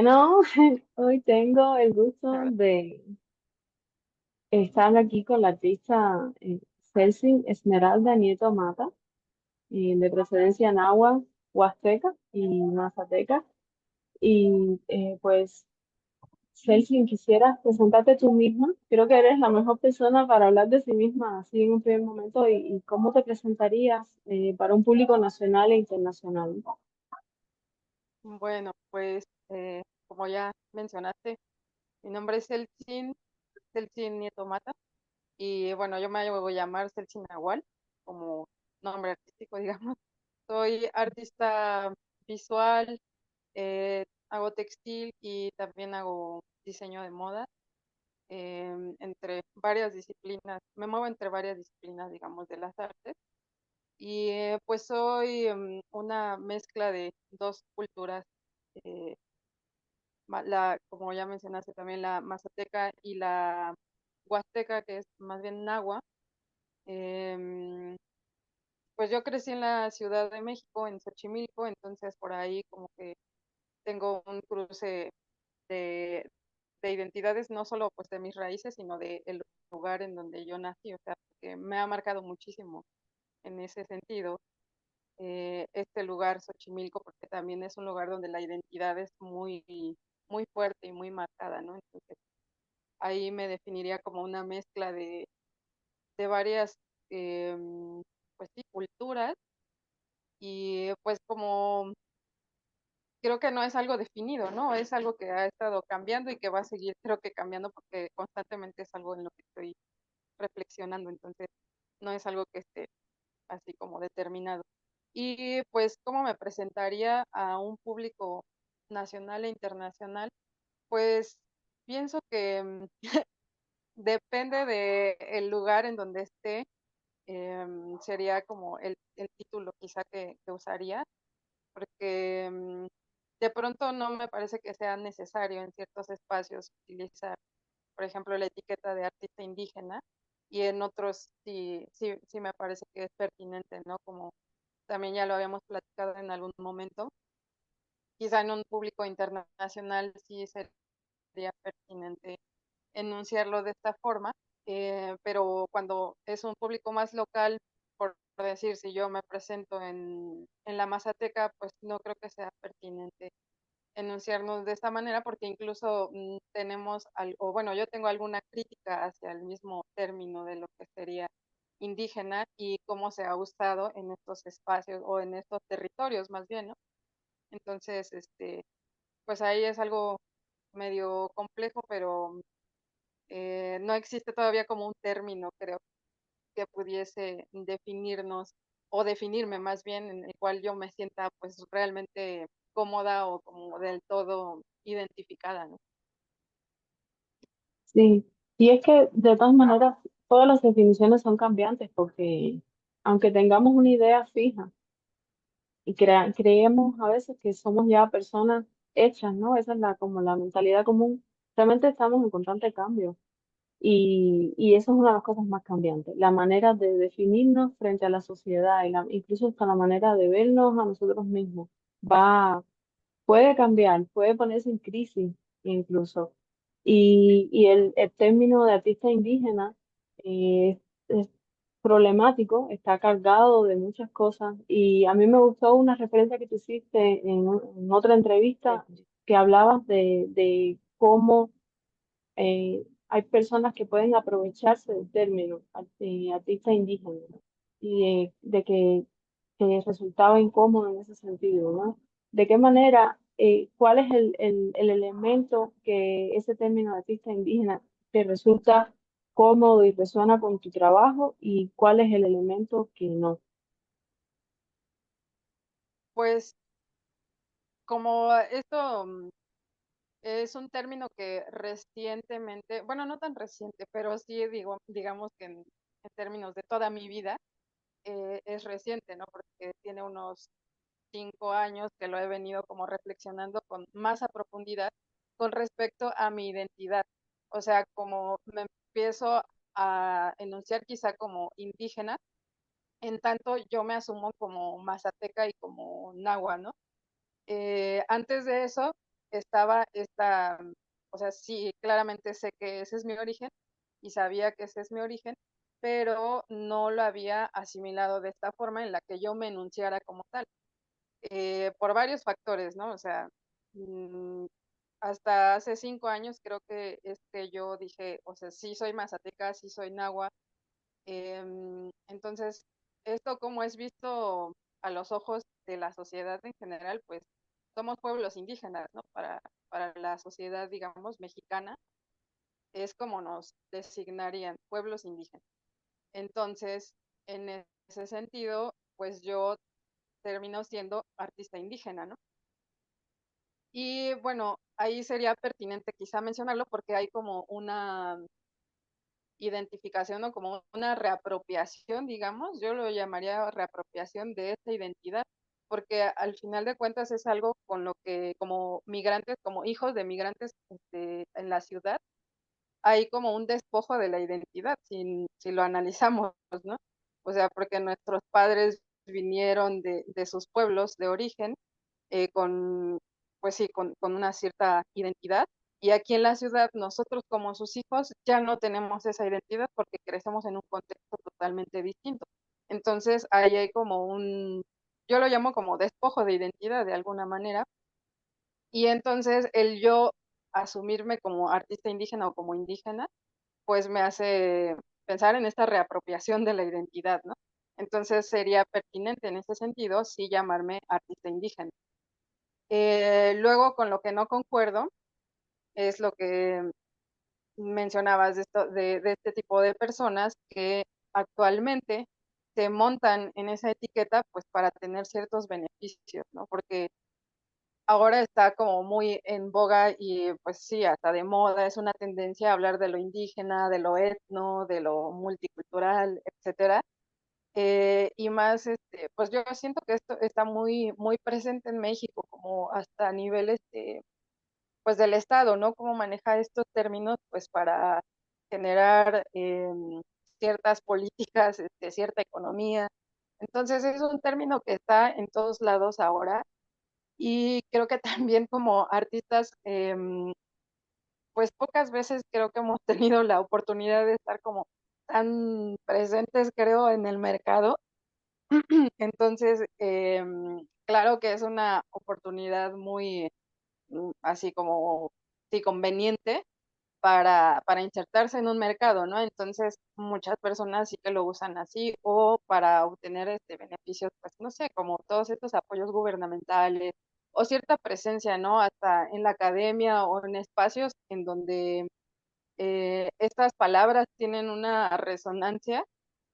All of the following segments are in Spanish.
Bueno, hoy tengo el gusto ¿Verdad? de estar aquí con la artista Celsin Esmeralda Nieto Mata, de procedencia náhuatl, huasteca y mazateca. Y pues, Celsin, quisiera presentarte tú misma. Creo que eres la mejor persona para hablar de sí misma así en un primer momento y cómo te presentarías para un público nacional e internacional. Bueno, pues como ya mencionaste, mi nombre es Celsin Nieto Mata y bueno, yo me hago llamar Celsin Nahual como nombre artístico, digamos. Soy artista visual, hago textil y también hago diseño de moda entre varias disciplinas. Me muevo entre varias disciplinas, digamos, de las artes y pues soy una mezcla de dos culturas. eh, como ya mencionaste también, la mazateca y la huasteca, que es más bien nahua. Em, pues yo crecí en la Ciudad de México, en Xochimilco, entonces por ahí como que tengo un cruce de, de identidades, no solo pues de mis raíces, sino de el lugar en donde yo nací, o sea, que me ha marcado muchísimo en ese sentido. Este lugar, Xochimilco, porque también es un lugar donde la identidad es muy fuerte y muy marcada, ¿no? Entonces, ahí me definiría como una mezcla de varias, pues sí, culturas y pues como creo que no es algo definido, ¿no? Es algo que ha estado cambiando y que va a seguir, creo que cambiando porque constantemente es algo en lo que estoy reflexionando, entonces no es algo que esté así como determinado. Y pues, ¿cómo me presentaría a un público nacional e internacional? Pues pienso que depende del lugar en donde esté, sería como el título quizá que usaría, porque de pronto no me parece que sea necesario en ciertos espacios utilizar, por ejemplo, la etiqueta de artista indígena y en otros sí me parece que es pertinente, ¿no? Como también ya lo habíamos platicado en algún momento, quizá en un público internacional sí sería pertinente enunciarlo de esta forma, pero cuando es un público más local, por decir, si yo me presento en la Mazateca, pues no creo que sea pertinente enunciarnos de esta manera, porque incluso tenemos, o bueno, yo tengo alguna crítica hacia el mismo término de lo que sería indígena y cómo se ha usado en estos espacios o en estos territorios más bien, ¿no? Entonces, pues ahí es algo medio complejo, pero no existe todavía como un término, creo, que pudiese definirnos o definirme más bien en el cual yo me sienta pues realmente cómoda o como del todo identificada, ¿no? Sí, y es que de todas maneras todas las definiciones son cambiantes porque aunque tengamos una idea fija y creemos a veces que somos ya personas hechas, ¿no? Esa es como la mentalidad común. Realmente estamos en constante cambio y eso es una de las cosas más cambiantes. La manera de definirnos frente a la sociedad y incluso hasta la manera de vernos a nosotros mismos va puede cambiar, puede ponerse en crisis incluso. Y el término de artista indígena es problemático, está cargado de muchas cosas. Y a mí me gustó una referencia que tú hiciste en otra entrevista que hablabas de cómo hay personas que pueden aprovecharse del término artista indígena, ¿no? Y de que resultaba incómodo en ese sentido, ¿no? ¿De qué manera, cuál es el elemento que ese término de artista indígena te resulta cómodo y resuena con tu trabajo y cuál es el elemento que no? Pues como esto es un término que recientemente, bueno, no tan reciente, pero sí digo, digamos que en términos de toda mi vida, es reciente, ¿no? Porque tiene unos 5 años que lo he venido como reflexionando con más a profundidad con respecto a mi identidad. O sea, como me empiezo a enunciar quizá como indígena, en tanto yo me asumo como mazateca y como nahua, ¿no? Antes de eso, estaba esta, o sea, sí, claramente sé que ese es mi origen y sabía que ese es mi origen, pero no lo había asimilado de esta forma en la que yo me enunciara como tal, por varios factores, ¿no? O sea, mm, hasta hace 5 años creo que es que yo dije, o sea, sí soy mazateca, sí soy náhuatl. Entonces, esto como es visto a los ojos de la sociedad en general, pues somos pueblos indígenas, ¿no? Para la sociedad, digamos, mexicana, es como nos designarían pueblos indígenas. Entonces, en ese sentido, pues yo termino siendo artista indígena, ¿no? Y bueno, ahí sería pertinente quizá mencionarlo porque hay como una identificación o como una reapropiación, digamos, yo lo llamaría reapropiación de esta identidad, porque al final de cuentas es algo con lo que como migrantes, como hijos de migrantes en la ciudad, hay como un despojo de la identidad, si lo analizamos, ¿no? O sea, porque nuestros padres vinieron de sus pueblos de origen con, pues sí, con una cierta identidad. Y aquí en la ciudad, nosotros como sus hijos ya no tenemos esa identidad porque crecemos en un contexto totalmente distinto. Entonces, ahí hay como yo lo llamo como despojo de identidad de alguna manera. Y entonces el yo asumirme como artista indígena o como indígena, pues me hace pensar en esta reapropiación de la identidad, ¿no? Entonces sería pertinente en ese sentido sí llamarme artista indígena. Luego, con lo que no concuerdo es lo que mencionabas de este tipo de personas que actualmente se montan en esa etiqueta pues para tener ciertos beneficios, ¿no? Porque ahora está como muy en boga y pues sí, hasta de moda, es una tendencia a hablar de lo indígena, de lo etno, de lo multicultural, etcétera. Y más, pues yo siento que esto está muy, muy presente en México, como hasta a nivel, pues del Estado, ¿no? Cómo maneja estos términos, pues para generar ciertas políticas, cierta economía. Entonces es un término que está en todos lados ahora y creo que también como artistas, pues pocas veces creo que hemos tenido la oportunidad de estar como tan presentes, creo, en el mercado. Entonces, claro que es una oportunidad muy así como, sí, conveniente para insertarse en un mercado, ¿no? Entonces, muchas personas sí que lo usan así o para obtener beneficios, pues no sé, como todos estos apoyos gubernamentales o cierta presencia, ¿no? Hasta en la academia o en espacios en donde estas palabras tienen una resonancia.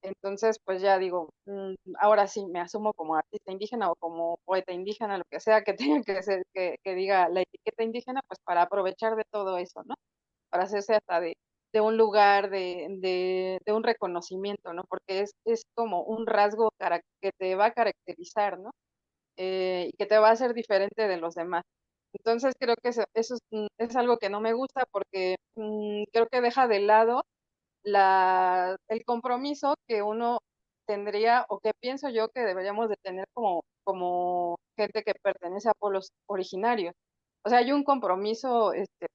Entonces, pues ya digo, ahora sí me asumo como artista indígena o como poeta indígena, lo que sea que tenga que ser, que diga la etiqueta indígena, pues para aprovechar de todo eso, ¿no? Para hacerse hasta de un lugar, de un reconocimiento, ¿no? Porque es como un rasgo que te va a caracterizar, ¿no? Y que te va a hacer diferente de los demás. Entonces creo que eso es algo que no me gusta porque creo que deja de lado el compromiso que uno tendría o que pienso yo que deberíamos de tener como gente que pertenece a pueblos originarios. O sea, hay un compromiso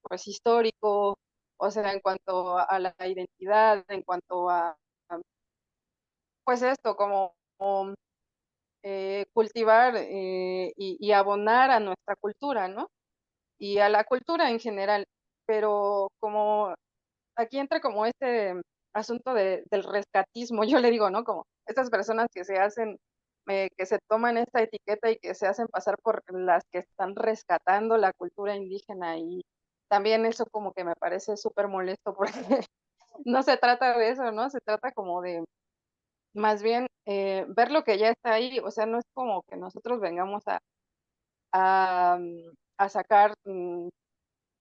pues histórico, o sea, en cuanto a la identidad, en cuanto a, pues esto, como, cultivar y abonar a nuestra cultura, ¿no? Y a la cultura en general. Pero como aquí entra como este asunto del rescatismo, yo le digo, ¿no? Como estas personas que se hacen, que se toman esta etiqueta y que se hacen pasar por las que están rescatando la cultura indígena y también eso como que me parece súper molesto porque no se trata de eso, ¿no? Se trata como de más bien ver lo que ya está ahí, o sea, no es como que nosotros vengamos a sacar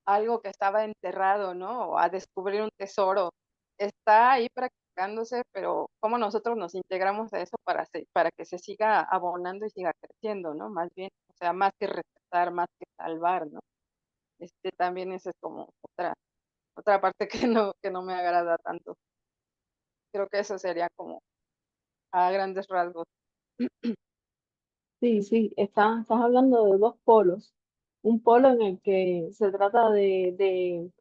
algo que estaba enterrado, ¿no? O a descubrir un tesoro. Está ahí practicándose, pero cómo nosotros nos integramos a eso para que se siga abonando y siga creciendo, ¿no? Más bien, o sea, más que rescatar, más que salvar, ¿no? También esa es como otra parte que no me agrada tanto. Creo que eso sería como a grandes rasgos. Sí, sí, estás hablando de dos polos. un polo en el que se trata de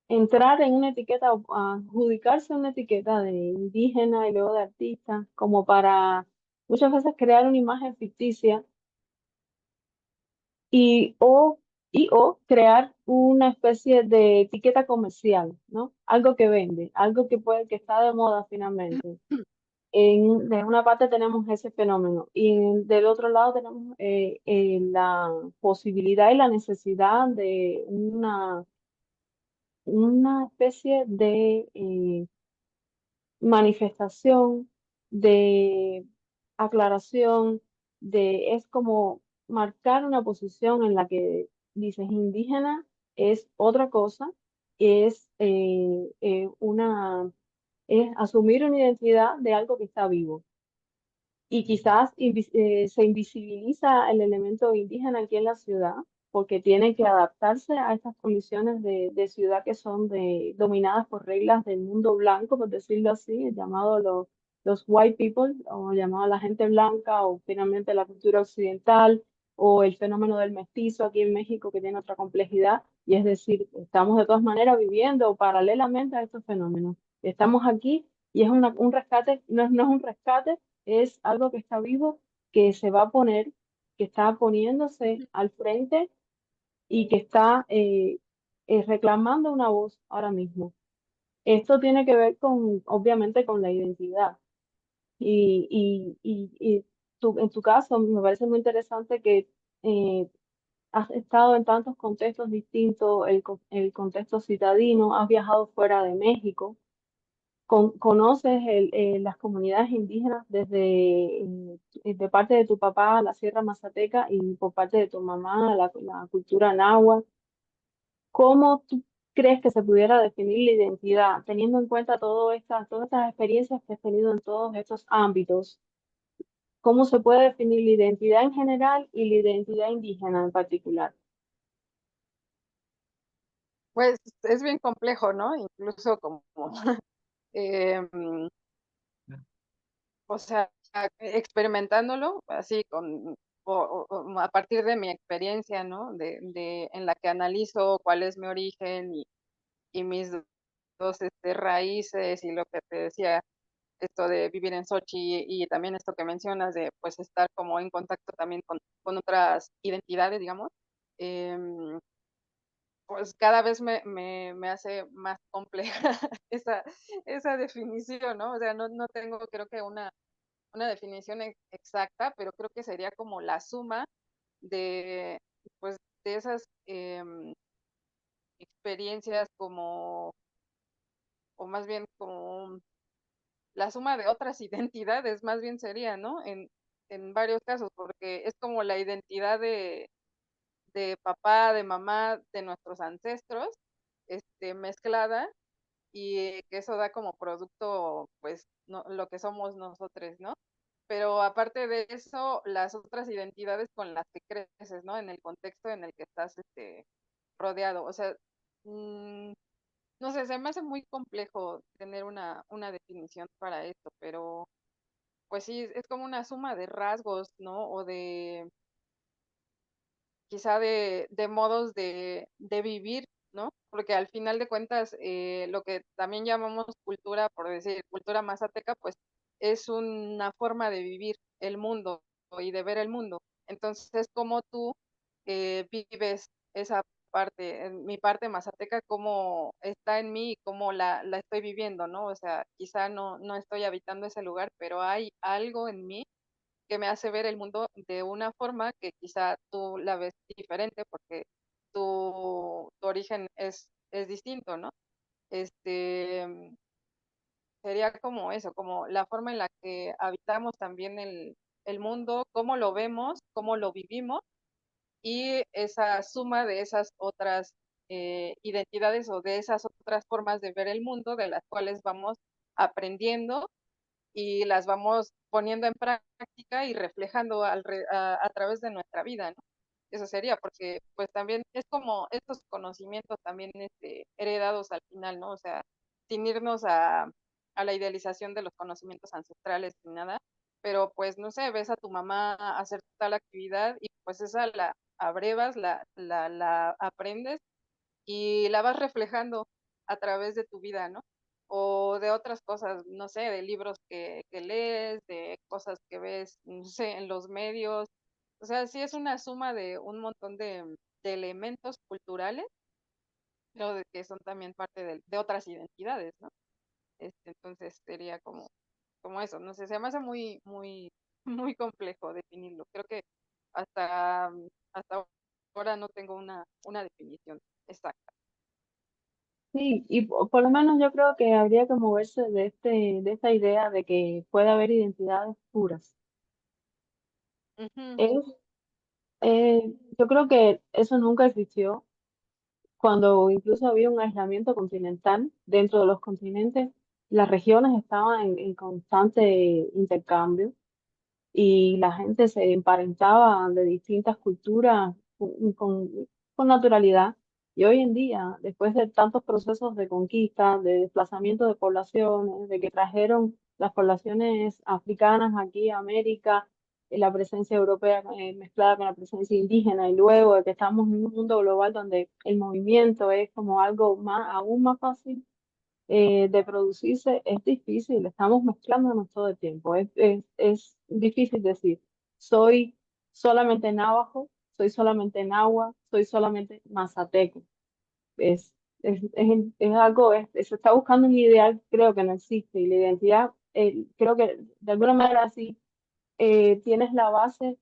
entrar en una etiqueta o adjudicarse una etiqueta de indígena y luego de artista, como para muchas veces crear una imagen ficticia y o crear una especie de etiqueta comercial, ¿no? Algo que vende, algo que puede, que está de moda finalmente. De una parte tenemos ese fenómeno y del otro lado tenemos la posibilidad y la necesidad de una especie de manifestación, de aclaración, es como marcar una posición en la que dices indígena es otra cosa, es, es asumir una identidad de algo que está vivo y quizás se invisibiliza el elemento indígena aquí en la ciudad porque tiene que adaptarse a estas condiciones de ciudad que son dominadas por reglas del mundo blanco, por decirlo así, llamado los white people o llamado la gente blanca o finalmente la cultura occidental o el fenómeno del mestizo aquí en México que tiene otra complejidad y es decir, estamos de todas maneras viviendo paralelamente a estos fenómenos. Estamos aquí y es un rescate, no es un rescate, es algo que está vivo, que se va a poner, que está poniéndose al frente y que está reclamando una voz ahora mismo. Esto tiene que ver con, obviamente, con la identidad. Y en tu caso, me parece muy interesante que eh, has estado en tantos contextos distintos, el contexto citadino, has viajado fuera de México. ¿Conoces las comunidades indígenas desde de parte de tu papá, la Sierra Mazateca, y por parte de tu mamá, la cultura náhuatl? ¿Cómo tú crees que se pudiera definir la identidad, teniendo en cuenta todas estas experiencias que has tenido en todos estos ámbitos? ¿Cómo se puede definir la identidad en general y la identidad indígena en particular? Pues es bien complejo, ¿no? Incluso como, em, o sea, experimentándolo así a partir de mi experiencia, ¿no? En la que analizo cuál es mi origen y mis dos raíces y lo que te decía, esto de vivir en Sochi y también esto que mencionas de pues estar como en contacto también con otras identidades, digamos. em, pues cada vez me hace más compleja esa, esa definición, ¿no? O sea, no tengo creo que una definición exacta, pero creo que sería como la suma de, pues, de esas experiencias como, o más bien como la suma de otras identidades, más bien sería, ¿no? En varios casos, porque es como la identidad de papá, de mamá, de nuestros ancestros, mezclada y que eso da como producto, pues, lo que somos nosotros, ¿no? Pero aparte de eso, las otras identidades con las que creces, ¿no? En el contexto en el que estás, rodeado. O sea, mm, no sé, se me hace muy complejo tener una definición para esto, pero pues sí, es como una suma de rasgos, ¿no? O de quizá de modos de vivir, ¿no? Porque al final de cuentas, lo que también llamamos cultura, por decir, cultura mazateca, pues es una forma de vivir el mundo y de ver el mundo. Entonces, cómo tú vives esa parte, mi parte mazateca, cómo está en mí y cómo la estoy viviendo, ¿no? O sea, quizá no estoy habitando ese lugar, pero hay algo en mí que me hace ver el mundo de una forma que quizá tú la ves diferente porque tu origen es distinto, ¿no? Este, sería como eso, como la forma en la que habitamos también el mundo, cómo lo vemos, cómo lo vivimos y esa suma de esas otras identidades o de esas otras formas de ver el mundo de las cuales vamos aprendiendo y las vamos poniendo en práctica y reflejando a través de nuestra vida, ¿no? Eso sería, porque pues también es como estos conocimientos también heredados al final, ¿no? O sea, sin irnos a la idealización de los conocimientos ancestrales ni nada, pero pues no sé, ves a tu mamá hacer tal actividad y pues esa abrevas, la aprendes y la vas reflejando a través de tu vida, ¿no? O de otras cosas, no sé, de libros que lees, de cosas que ves, no sé, en los medios. O sea, sí es una suma de un montón de elementos culturales, pero de que son también parte de otras identidades, ¿no? Entonces sería como eso, no sé, se me hace muy, muy complejo definirlo. Creo que hasta ahora no tengo una definición exacta. Sí, y por lo menos yo creo que habría que moverse de esta idea de que puede haber identidades puras. Ujú. Es, yo creo que eso nunca existió. Cuando incluso había un aislamiento continental dentro de los continentes, las regiones estaban en constante intercambio y la gente se emparentaba de distintas culturas con naturalidad. Y hoy en día, después de tantos procesos de conquista, de desplazamiento de poblaciones, de que trajeron las poblaciones africanas aquí a América, la presencia europea mezclada con la presencia indígena, y luego de que estamos en un mundo global donde el movimiento es como algo más, aún más fácil de producirse, es difícil, estamos mezclándonos todo el tiempo. Es difícil decir, soy solamente navajo, soy solamente nahua, soy solamente mazateco. Es, es algo, se está buscando un ideal, creo que no existe, y la identidad, creo que de alguna manera sí tienes la base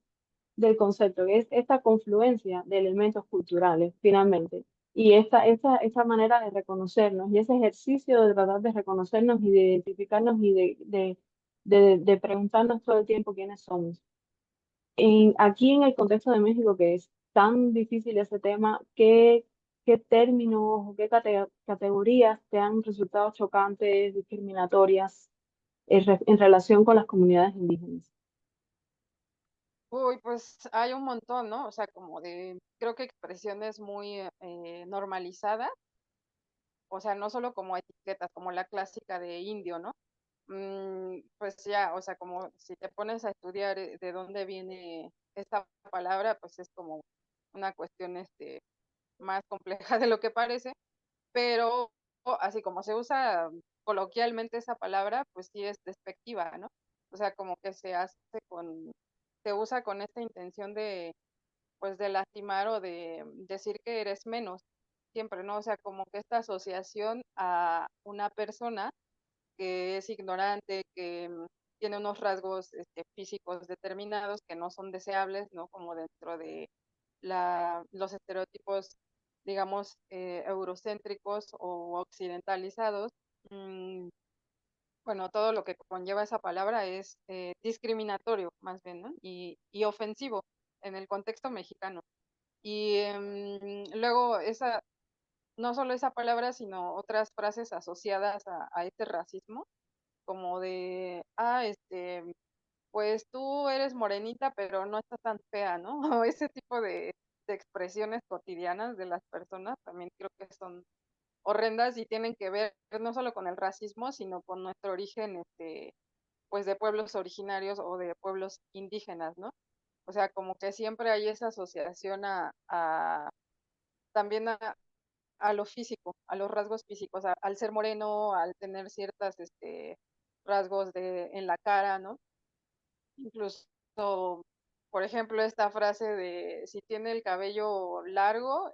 del concepto, que es esta confluencia de elementos culturales, finalmente. Y esta manera de reconocernos y ese ejercicio de tratar de reconocernos y de identificarnos y de preguntarnos todo el tiempo quiénes somos. Aquí en el contexto de México, que es tan difícil ese tema, ¿qué términos o qué categorías te han resultado chocantes, discriminatorias en relación con las comunidades indígenas? Uy, pues hay un montón, ¿no? O sea, creo que expresiones muy normalizadas, o sea, no solo como etiquetas, como la clásica de indio, ¿no? Pues ya, o sea, como si te pones a estudiar de dónde viene esta palabra, pues es como una cuestión más compleja de lo que parece, pero así como se usa coloquialmente esa palabra, pues sí es despectiva, ¿no? O sea, como que se usa con esta intención pues de lastimar o de decir que eres menos, siempre, ¿no? O sea, como que esta asociación a una persona que es ignorante, que tiene unos rasgos físicos determinados que no son deseables, ¿no? Como dentro de los estereotipos, digamos, eurocéntricos o occidentalizados. mm, bueno, todo lo que conlleva esa palabra es discriminatorio, más bien, ¿no? Y ofensivo en el contexto mexicano. Y luego no solo esa palabra, sino otras frases asociadas a este racismo, como de, pues tú eres morenita, pero no estás tan fea, ¿no? O ese tipo de expresiones cotidianas de las personas también creo que son horrendas y tienen que ver no solo con el racismo, sino con nuestro origen, pues de pueblos originarios o de pueblos indígenas, ¿no? O sea, como que siempre hay esa asociación también a lo físico, a los rasgos físicos, al ser moreno, al tener ciertas, rasgos en la cara, ¿no? Incluso, por ejemplo, esta frase de si tiene el cabello largo,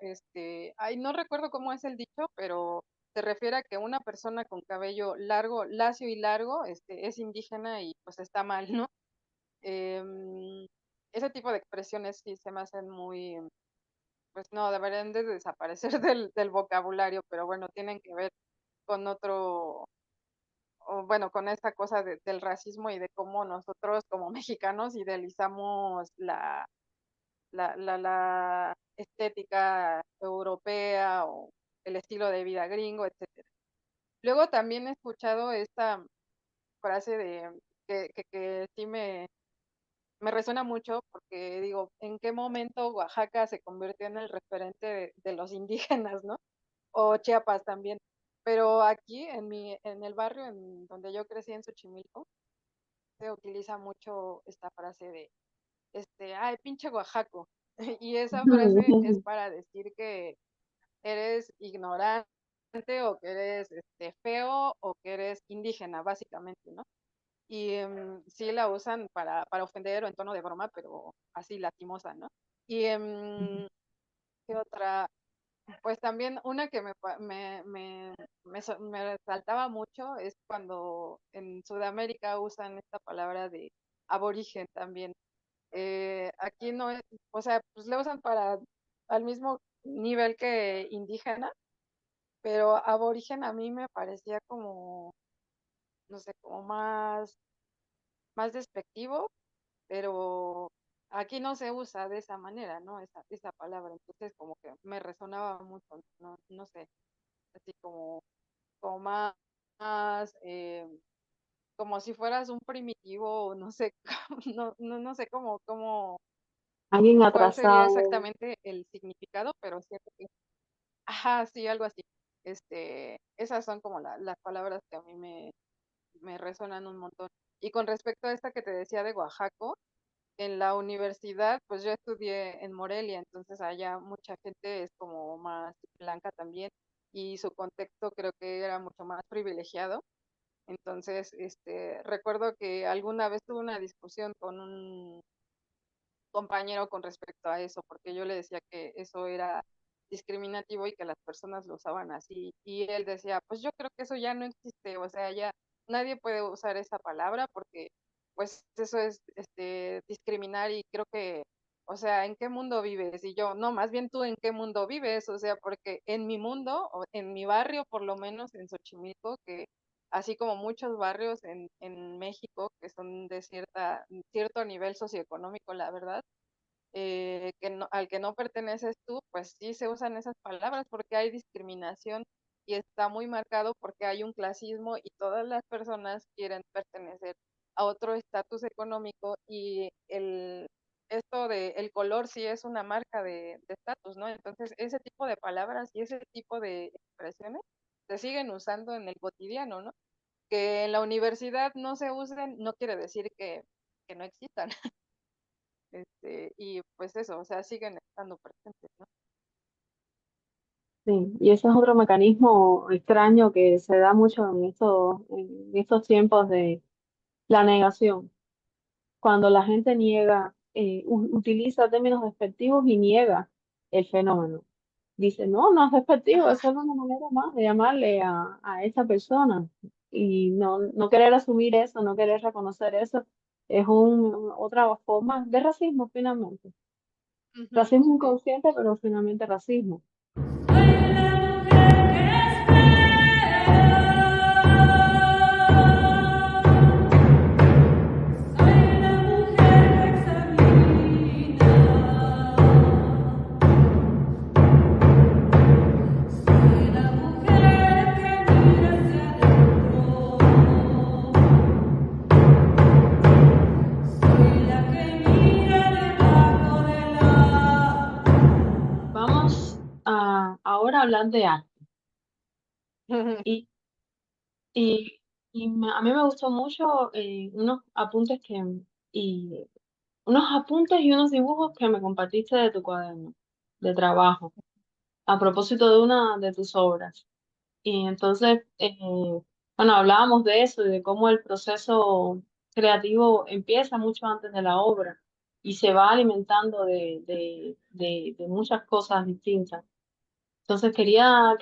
ay, no recuerdo cómo es el dicho, pero se refiere a que una persona con cabello largo, lacio y largo, es indígena y pues está mal, ¿no? Em, Ese tipo de expresiones sí se me hacen pues no, deberían de desaparecer del vocabulario, pero bueno, tienen que ver con o bueno, con esta cosa del racismo y de cómo nosotros como mexicanos idealizamos la estética europea o el estilo de vida gringo, etcétera. Luego también he escuchado esta frase que sí me resuena mucho porque digo, ¿en qué momento Oaxaca se convirtió en el referente de los indígenas, ¿no? O Chiapas también. Pero aquí en el barrio en donde yo crecí en Xochimilco, se utiliza mucho esta frase de ay, pinche Oaxaco. Y esa frase es para decir que eres ignorante o que eres feo o que eres indígena, básicamente, ¿no? Y sí la usan para ofender o en tono de broma, pero así lastimosa, ¿no? Y ¿qué otra? Pues también una que me resaltaba mucho es cuando en Sudamérica usan esta palabra de aborigen también. Aquí no es, o sea, pues la usan para al mismo nivel que indígena, pero aborigen a mí me parecía como, no sé, como más despectivo, pero aquí no se usa de esa manera, ¿no? Esa palabra, entonces como que me resonaba mucho, no sé, así como más, como si fueras un primitivo, o no sé, no sé Alguien cuál sería atrasado. exactamente el significado, pero siento que, ajá, sí, algo así. Esas son como las palabras que a mí me resonan un montón. Y con respecto a esta que te decía de Oaxaca, en la universidad, pues yo estudié en Morelia, entonces allá mucha gente es como más blanca también y su contexto creo que era mucho más privilegiado. Entonces, recuerdo que alguna vez tuve una discusión con un compañero con respecto a eso, porque yo le decía que eso era discriminativo y que las personas lo usaban así. Y él decía, pues yo creo que eso ya no existe, o sea, ya nadie puede usar esa palabra porque pues eso es discriminar y creo que, o sea, ¿en qué mundo vives? Y yo, no, más bien tú en qué mundo vives, o sea, porque en mi mundo, o en mi barrio, por lo menos en Xochimilco, que así como muchos barrios en México que son de cierto nivel socioeconómico, la verdad, al que no perteneces tú, pues sí se usan esas palabras porque hay discriminación y está muy marcado porque hay un clasismo y todas las personas quieren pertenecer a otro estatus económico y esto de el color sí es una marca de estatus, ¿no? Entonces ese tipo de palabras y ese tipo de expresiones se siguen usando en el cotidiano, ¿no? Que en la universidad no se usen no quiere decir que no existan. Y pues eso, o sea, siguen estando presentes, ¿no? Sí, y ese es otro mecanismo extraño que se da mucho en estos tiempos de la negación. Cuando la gente niega, utiliza términos despectivos y niega el fenómeno. Dice, no, no es despectivo, es Ajá. solo una manera más de llamarle a esa persona. Y no querer asumir eso, no querer reconocer eso, es otra forma de racismo finalmente. Ujú, Racismo sí. inconsciente, pero finalmente racismo. Vamos ahora a hablar de arte. Y, y, a mí me gustó mucho y, unos apuntes y unos dibujos que me compartiste de tu cuaderno de trabajo, a propósito de una de tus obras. Y entonces, bueno, hablábamos de eso y de cómo el proceso creativo empieza mucho antes de la obra y se va alimentando de muchas cosas distintas. Entonces quería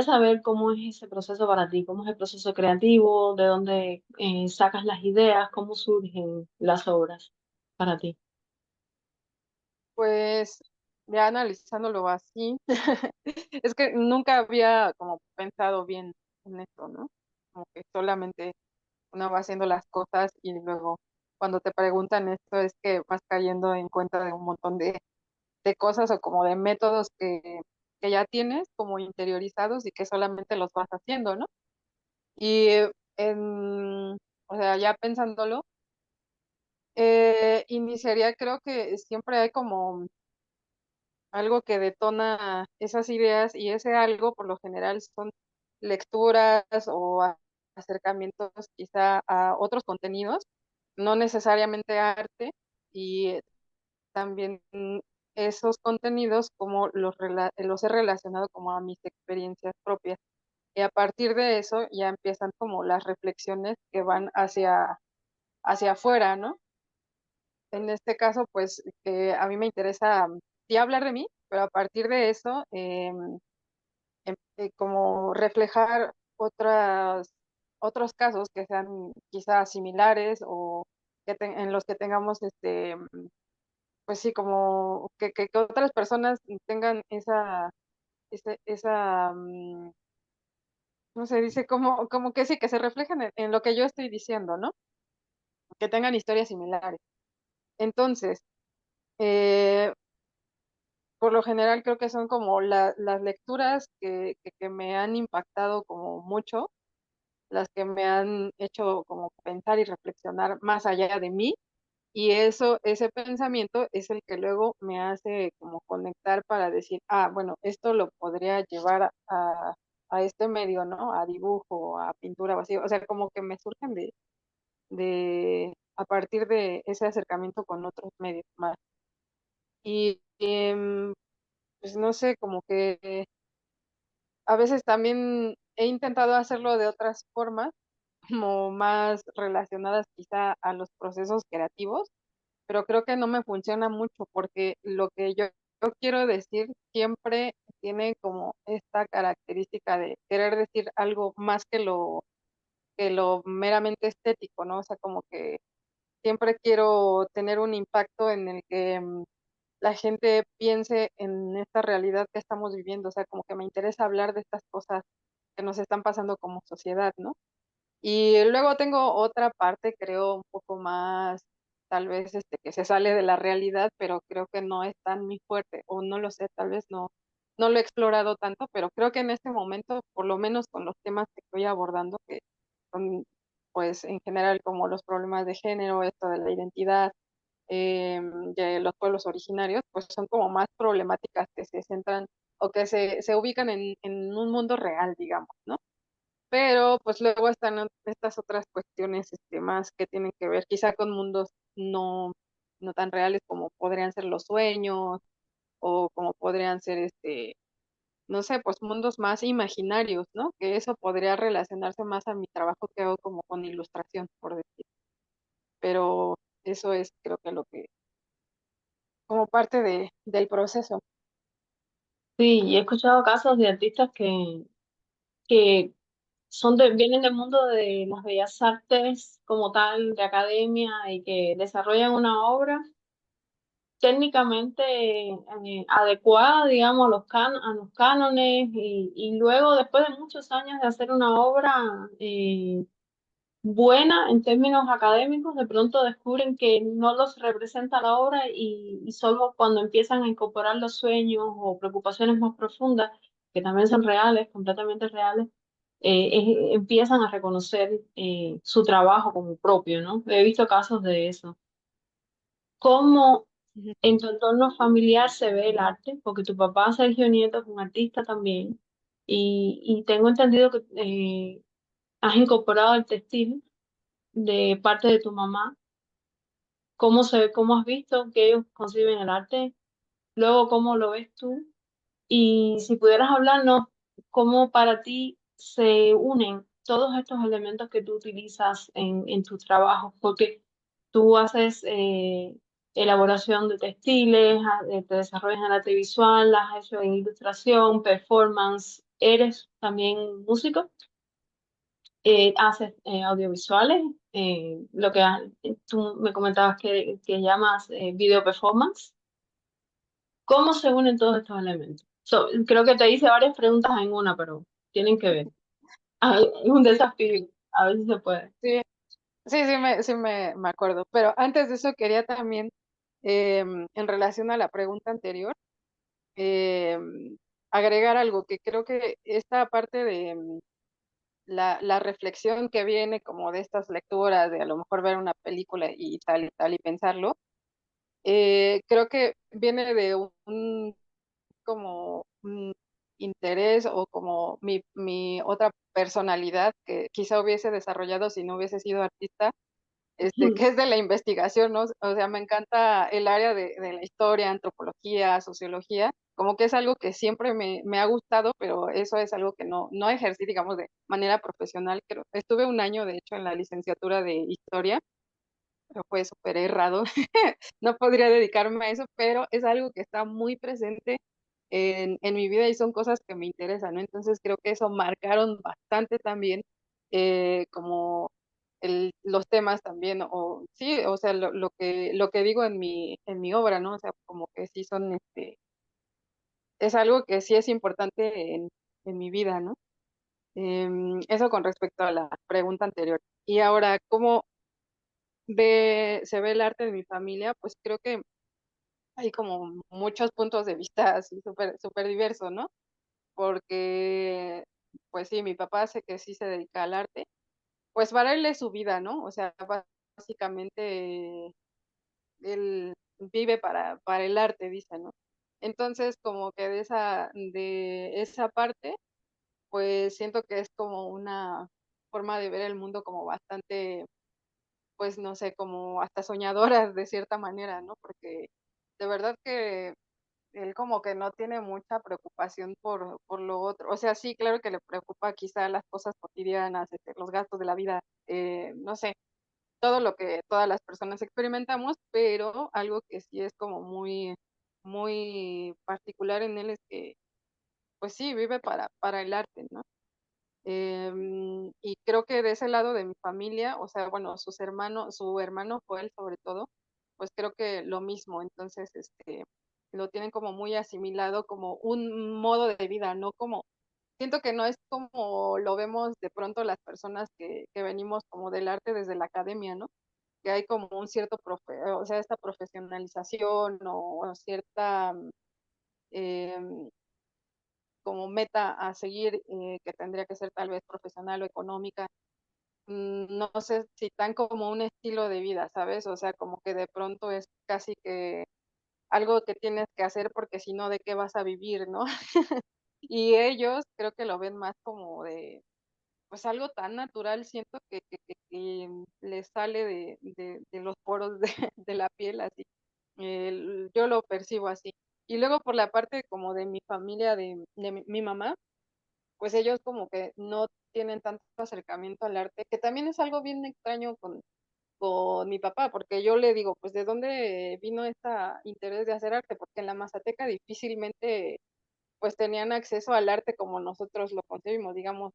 saber cómo es ese proceso para ti, cómo es el proceso creativo, de dónde sacas las ideas, cómo surgen las obras para ti. Pues ya analizándolo así, es que nunca había como pensado bien en esto, ¿no? Como que solamente uno va haciendo las cosas y luego cuando te preguntan esto es que vas cayendo en cuenta de un montón de cosas o como de métodos que ya tienes como interiorizados y que solamente los vas haciendo, ¿no? Y o sea, ya pensándolo, iniciaría, creo que siempre hay como algo que detona esas ideas y ese algo por lo general son lecturas o acercamientos quizá a otros contenidos, no necesariamente arte, y también esos contenidos como los he relacionado como a mis experiencias propias. Y a partir de eso ya empiezan como las reflexiones que van hacia afuera, ¿no? En este caso, pues a mí me interesa sí hablar de mí, pero a partir de eso, como reflejar otros casos que sean quizás similares o en los que tengamos, pues sí, como que otras personas tengan esa, ¿cómo se dice? Como que sí, que se reflejen en lo que yo estoy diciendo, ¿no? Que tengan historias similares. Entonces, eh, por lo general creo que son como las lecturas que me han impactado como mucho, las que me han hecho como pensar y reflexionar más allá de mí, y ese pensamiento es el que luego me hace como conectar para decir, ah, bueno, esto lo podría llevar a este medio, ¿no? A dibujo, a pintura, o así, o sea, como que me surgen a partir de ese acercamiento con otros medios más. Y pues no sé, como que a veces también he intentado hacerlo de otras formas, como más relacionadas quizá a los procesos creativos, pero creo que no me funciona mucho porque lo que yo quiero decir siempre tiene como esta característica de querer decir algo más que lo meramente estético, ¿no? O sea, como que siempre quiero tener un impacto en el que la gente piense en esta realidad que estamos viviendo, o sea, como que me interesa hablar de estas cosas que nos están pasando como sociedad, ¿no? Y luego tengo otra parte, creo, un poco más, tal vez, que se sale de la realidad, pero creo que no es tan muy fuerte, o no lo sé, tal vez no lo he explorado tanto, pero creo que en este momento, por lo menos con los temas que estoy abordando, que son, pues, en general como los problemas de género, esto de la identidad, de los pueblos originarios, pues son como más problemáticas que se centran o que se ubican en un mundo real, digamos, ¿no? Pero pues luego están estas otras cuestiones más que tienen que ver quizá con mundos no tan reales como podrían ser los sueños o como podrían ser no sé, pues mundos más imaginarios, ¿no? Que eso podría relacionarse más a mi trabajo que hago como con ilustración, por decir. Pero eso es creo que lo que, como parte del proceso. Sí, y he escuchado casos de artistas que vienen del mundo de las bellas artes como tal, de academia, y que desarrollan una obra técnicamente adecuada, digamos, a los cánones, y luego, después de muchos años de hacer una obra buena en términos académicos, de pronto descubren que no los representa la obra, y solo cuando empiezan a incorporar los sueños o preocupaciones más profundas, que también son reales, completamente reales, empiezan a reconocer su trabajo como propio, ¿no? He visto casos de eso. ¿Cómo Ujú. en tu entorno familiar se ve el arte? Porque tu papá, Sergio Nieto, es un artista también, y tengo entendido que has incorporado el textil de parte de tu mamá. ¿Cómo has visto que ellos conciben el arte? Luego, ¿cómo lo ves tú? Y si pudieras hablarnos, ¿cómo para ti se unen todos estos elementos que tú utilizas en tus trabajos? Porque tú haces elaboración de textiles, te desarrollas en arte visual, las has hecho en ilustración, performance, eres también músico, haces audiovisuales, tú me comentabas que llamas video performance. ¿Cómo se unen todos estos elementos? Creo que te hice varias preguntas en una, pero tienen que ver. Es un desafío, a ver si se puede. Sí, sí me acuerdo. Pero antes de eso quería también, en relación a la pregunta anterior, agregar algo que creo que esta parte de la reflexión que viene como de estas lecturas, de a lo mejor ver una película y tal, y pensarlo, creo que viene de un como un interés o como mi otra personalidad que quizá hubiese desarrollado si no hubiese sido artista, que es de la investigación, ¿no? O sea, me encanta el área de la historia, antropología, sociología, como que es algo que siempre me ha gustado, pero eso es algo que no ejercí, digamos, de manera profesional. Creo. Estuve un año, de hecho, en la licenciatura de historia, pero fue súper errado. No podría dedicarme a eso, pero es algo que está muy presente en mi vida y son cosas que me interesan, ¿no? Entonces creo que eso marcaron bastante también como los temas también, o sí, o sea, lo que digo en mi obra, ¿no? O sea, como que sí son, es algo que sí es importante en mi vida, ¿no? Eso con respecto a la pregunta anterior. Y ahora, ¿cómo se ve el arte de mi familia? Pues creo que hay como muchos puntos de vista así súper diversos, ¿no? Porque, pues sí, mi papá sé que sí se dedica al arte, pues para él es su vida, ¿no? O sea, básicamente él vive para el arte, dice, ¿no? Entonces, como que de esa parte, pues siento que es como una forma de ver el mundo como bastante, pues no sé, como hasta soñadora de cierta manera, ¿no? Porque de verdad que él como que no tiene mucha preocupación por lo otro. O sea, sí, claro que le preocupa quizá las cosas cotidianas, los gastos de la vida, no sé, todo lo que todas las personas experimentamos, pero algo que sí es como muy particular en él es que, pues sí, vive para el arte, ¿no? Y creo que de ese lado de mi familia, o sea, bueno, su hermano Joel sobre todo, pues creo que lo mismo, entonces, lo tienen como muy asimilado como un modo de vida, no como, siento que no es como lo vemos de pronto las personas que venimos como del arte desde la academia, ¿no? Que hay como un cierto, o sea, esta profesionalización o cierta em, como meta a seguir, que tendría que ser tal vez profesional o económica, no sé si tan como un estilo de vida, ¿sabes? O sea, como que de pronto es casi que algo que tienes que hacer porque si no, ¿de qué vas a vivir, no? Y ellos creo que lo ven más como de, pues algo tan natural, siento que les sale de los poros de la piel, así. Yo lo percibo así. Y luego por la parte como de mi familia, de mi mamá, pues ellos como que no tienen tanto acercamiento al arte, que también es algo bien extraño con mi papá, porque yo le digo, pues, ¿de dónde vino este interés de hacer arte? Porque en la Mazateca difícilmente, pues, tenían acceso al arte como nosotros lo concebimos, digamos,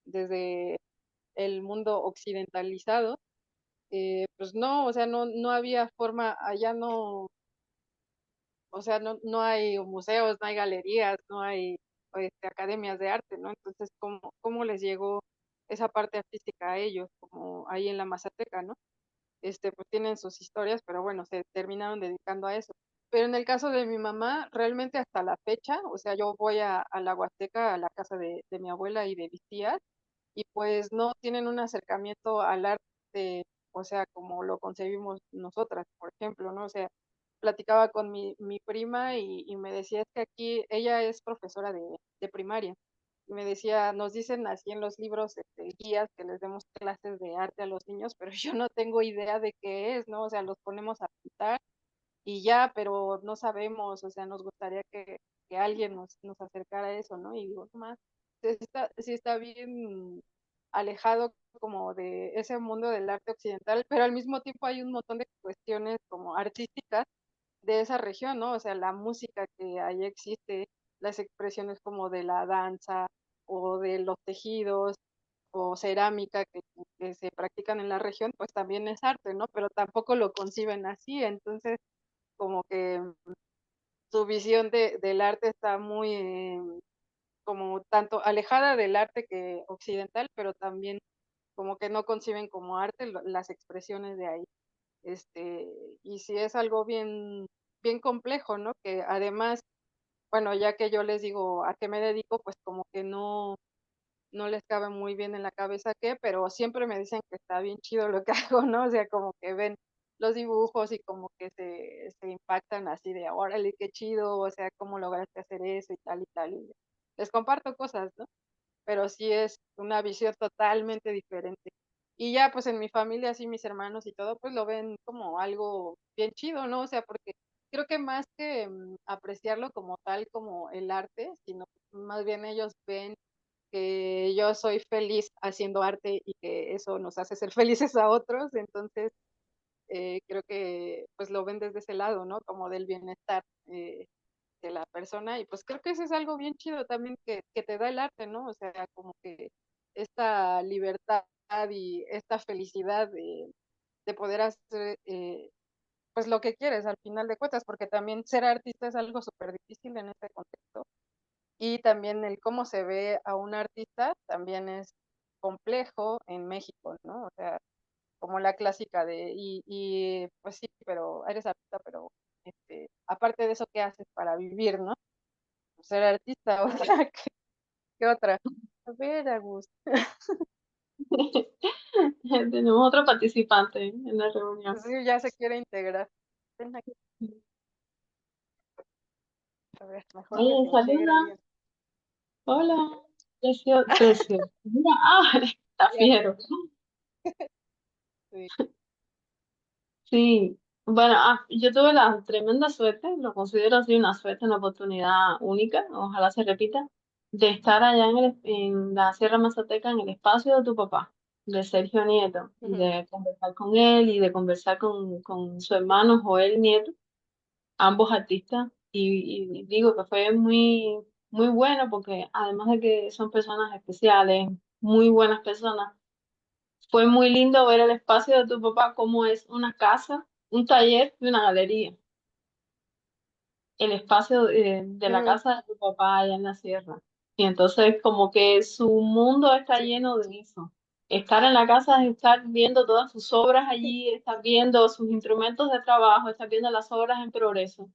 desde el mundo occidentalizado, pues no, o sea, no había forma, allá no, o sea, no hay museos, no hay galerías, no hay academias de arte, ¿no? Entonces, ¿cómo les llegó esa parte artística a ellos, como ahí en la Mazateca, ¿no? Pues tienen sus historias, pero bueno, se terminaron dedicando a eso. Pero en el caso de mi mamá, realmente hasta la fecha, o sea, yo voy a la Huasteca, a la casa de mi abuela y de mis tías, y pues no tienen un acercamiento al arte, o sea, como lo concebimos nosotras, por ejemplo, ¿no? O sea, platicaba con mi prima y me decía, es que aquí ella es profesora de primaria, y me decía, nos dicen así en los libros, guías, que les demos clases de arte a los niños, pero yo no tengo idea de qué es, ¿no? O sea, los ponemos a pintar y ya, pero no sabemos, o sea, nos gustaría que alguien nos acercara a eso, ¿no? Y digo, no más, sí está bien alejado como de ese mundo del arte occidental, pero al mismo tiempo hay un montón de cuestiones como artísticas de esa región, ¿no? O sea, la música que ahí existe, las expresiones como de la danza o de los tejidos o cerámica que se practican en la región, pues también es arte, ¿no? Pero tampoco lo conciben así, entonces como que su visión del arte está muy como tanto alejada del arte que occidental, pero también como que no conciben como arte las expresiones de ahí. Este, y sí es algo bien complejo, ¿no? Que además, bueno, ya que yo les digo a qué me dedico, pues como que no les cabe muy bien en la cabeza qué, pero siempre me dicen que está bien chido lo que hago, ¿no? O sea, como que ven los dibujos y como que se impactan así de, órale, qué chido, o sea, cómo lograste hacer eso y tal y tal. Y les comparto cosas, ¿no? Pero sí es una visión totalmente diferente. Y ya pues en mi familia, así mis hermanos y todo, pues lo ven como algo bien chido, ¿no? O sea, porque creo que más que apreciarlo como tal, como el arte, sino más bien ellos ven que yo soy feliz haciendo arte y que eso nos hace ser felices a otros, entonces creo que pues lo ven desde ese lado, ¿no? Como del bienestar de la persona y pues creo que eso es algo bien chido también que te da el arte, ¿no? O sea, como que esta libertad y esta felicidad de poder hacer pues lo que quieres al final de cuentas, porque también ser artista es algo súper difícil en este contexto y también el cómo se ve a un artista también es complejo en México, ¿no? O sea, como la clásica y pues sí, pero eres artista, pero aparte de eso, ¿qué haces para vivir, no? Pues, ser artista, o sea, ¿qué otra? A ver, Agus, Tenemos otro participante en la reunión. sí, ya se quiere integrar. Ven aquí, a ver, mejor que Oye, se integre saluda. bien. Hola. Precio. Mira, está Ya, fiero. sí. Sí, bueno, yo tuve la tremenda suerte, lo considero así una suerte, una oportunidad única, ojalá se repita, de estar allá en la Sierra Mazateca, en el espacio de tu papá, de Sergio Nieto, y Ujú, de conversar con él y de conversar con su hermano Joel Nieto, ambos artistas, y digo que fue muy, muy bueno porque además de que son personas especiales, muy buenas personas, fue muy lindo ver el espacio de tu papá, como es una casa, un taller y una galería. El espacio de la ujú, casa de tu papá allá en la sierra. Y entonces como que su mundo está sí, lleno de eso. Estar en la casa es estar viendo todas sus obras allí, estar viendo sus instrumentos de trabajo, estar viendo las obras en progreso.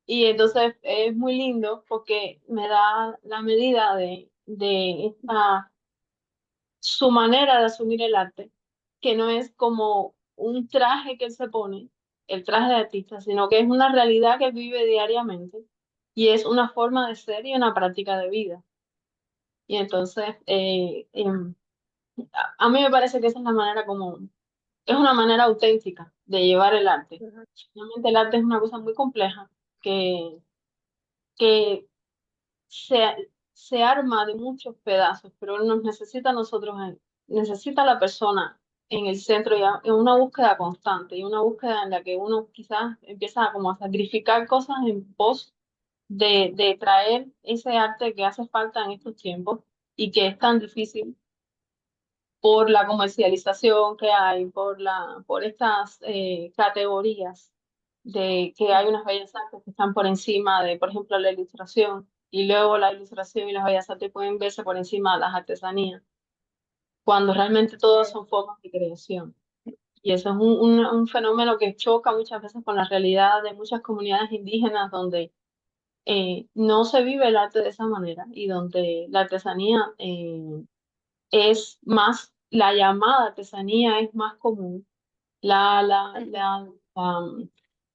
Y entonces es muy lindo porque me da la medida de esta su manera de asumir el arte, que no es como un traje que él se pone, el traje de artista, sino que es una realidad que él vive diariamente y es una forma de ser y una práctica de vida. Y entonces, a mí me parece que esa es la manera como, es una manera auténtica de llevar el arte. ujú, Realmente el arte es una cosa muy compleja que se arma de muchos pedazos, pero él nos necesita a nosotros, necesita a la persona en el centro y en una búsqueda constante y una búsqueda en la que uno quizás empieza como a sacrificar cosas en pos de traer ese arte que hace falta en estos tiempos y que es tan difícil por la comercialización que hay, por estas categorías de que hay ujú, unas bellas artes que están por encima de, por ejemplo, la ilustración, y luego la ilustración y las bellas artes pueden verse por encima de las artesanías, cuando realmente todas claro, son formas de creación. Y eso es un fenómeno que choca muchas veces con la realidad de muchas comunidades indígenas donde no se vive el arte de esa manera y donde la artesanía es más, la llamada artesanía es más común. La, la, ujú, la,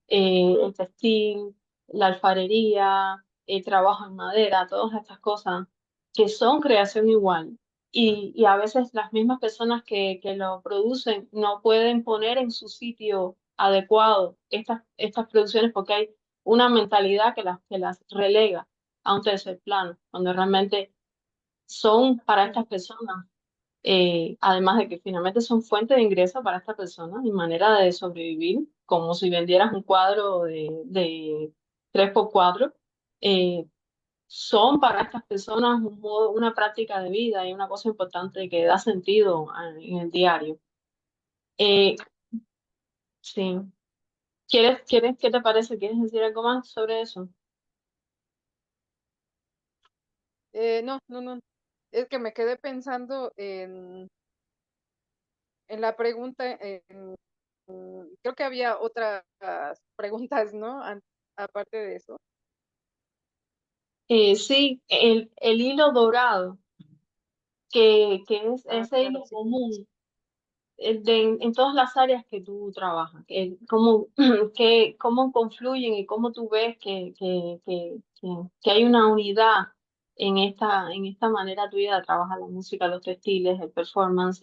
el textil, la alfarería, el trabajo en madera, todas estas cosas que son creación igual. Y a veces las mismas personas que lo producen no pueden poner en su sitio adecuado estas producciones porque hay una mentalidad que las relega a un tercer plano, cuando realmente son para ujú, estas personas, además de que finalmente son fuente de ingreso para esta persona y manera de sobrevivir, como si vendieras un cuadro de 3x4, eh, son para estas personas un modo, una práctica de vida y una cosa importante que da sentido en el diario. Eh, ujú. sí. ¿Qué te parece? ¿Quieres decir algo más sobre eso? No, no, no. Es que me quedé pensando en la pregunta, creo que había otras preguntas, ¿no? Aparte de eso. Sí, el hilo dorado, que es Ah, ese claro, hilo sí. común en todas las áreas que tú trabajas, cómo, cómo confluyen y cómo tú ves que hay una unidad en esta manera tuya de trabajar la música, los textiles, el performance,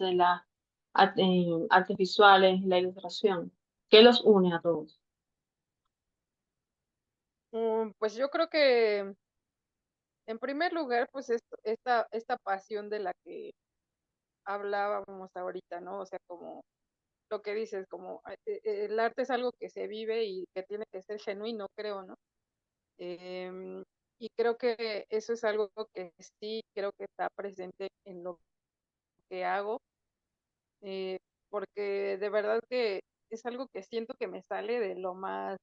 artes visuales, la ilustración. ¿Qué los une a todos? Pues yo creo que en primer lugar, pues esta pasión de la que hablábamos ahorita, ¿no? O sea, como lo que dices, como el arte es algo que se vive y que tiene que ser genuino, creo, ¿no? Em, y creo que eso es algo que sí creo que está presente en lo que hago, eh, porque de verdad que es algo que siento que me sale de lo más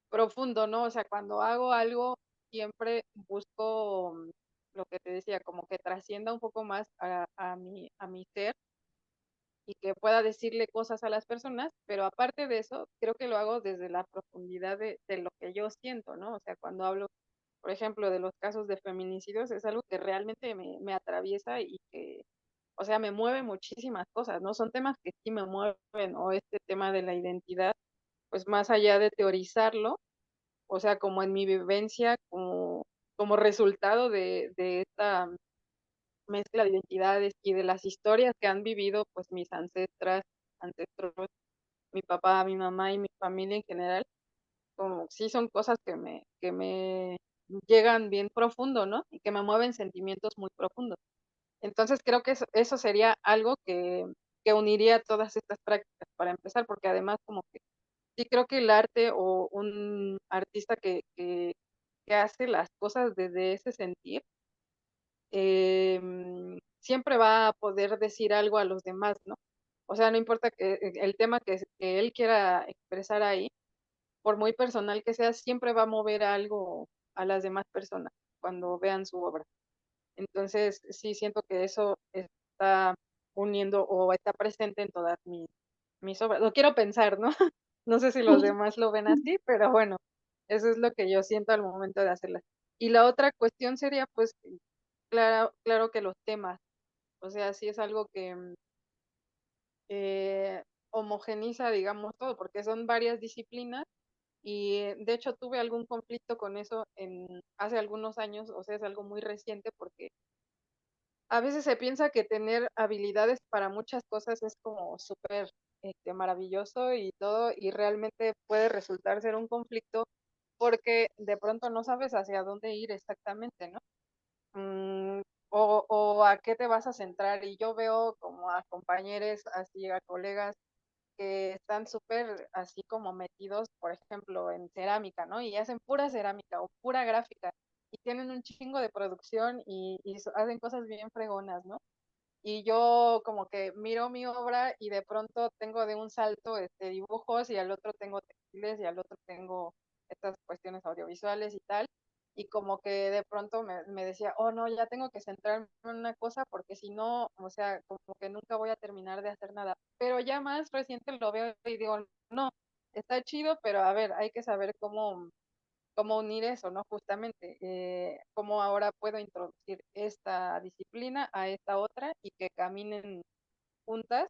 profundo, ¿no? O sea, cuando hago algo, siempre busco lo que te decía, como que trascienda un poco más a mi ser y que pueda decirle cosas a las personas, pero aparte de eso, creo que lo hago desde la profundidad de lo que yo siento, ¿no? O sea, cuando hablo, por ejemplo, de los casos de feminicidios, es algo que realmente me atraviesa y que, o sea, me mueve muchísimas cosas, ¿no? Son temas que sí me mueven, o este tema de la identidad, pues más allá de teorizarlo, o sea, como en mi vivencia, como resultado de esta mezcla de identidades y de las historias que han vivido pues mis ancestros, mi papá, mi mamá y mi familia en general, como sí son cosas que me llegan bien profundo, ¿no? Y que me mueven sentimientos muy profundos. Entonces creo que eso sería algo que uniría todas estas prácticas para empezar, porque además como que sí creo que el arte o un artista que hace las cosas desde ese sentir, siempre va a poder decir algo a los demás, ¿no? O sea, no importa que el tema que él quiera expresar ahí, por muy personal que sea, siempre va a mover algo a las demás personas cuando vean su obra. Entonces, sí siento que eso está uniendo o está presente en todas mis obras. Lo quiero pensar, ¿no? No sé si los demás lo ven así, pero bueno, eso es lo que yo siento al momento de hacerlas. Y la otra cuestión sería, pues, claro que los temas, o sea, sí es algo que eh, homogeniza, digamos, todo, porque son varias disciplinas y de hecho tuve algún conflicto con eso hace algunos años, o sea, es algo muy reciente porque a veces se piensa que tener habilidades para muchas cosas es como súper maravilloso y todo, y realmente puede resultar ser un conflicto porque de pronto no sabes hacia dónde ir exactamente, ¿no? O a qué te vas a centrar. Y yo veo como a compañeros, así a colegas que están súper así como metidos, por ejemplo, en cerámica, ¿no? Y hacen pura cerámica o pura gráfica y tienen un chingo de producción y hacen cosas bien fregonas, ¿no? Y yo como que miro mi obra y de pronto tengo de un salto dibujos y al otro tengo textiles y al otro tengo estas cuestiones audiovisuales y tal. Y como que de pronto me decía, oh no, ya tengo que centrarme en una cosa porque si no, o sea, como que nunca voy a terminar de hacer nada. Pero ya más reciente lo veo y digo, no, está chido, pero a ver, hay que saber cómo unir eso, ¿no? Justamente, cómo ahora puedo introducir esta disciplina a esta otra y que caminen juntas.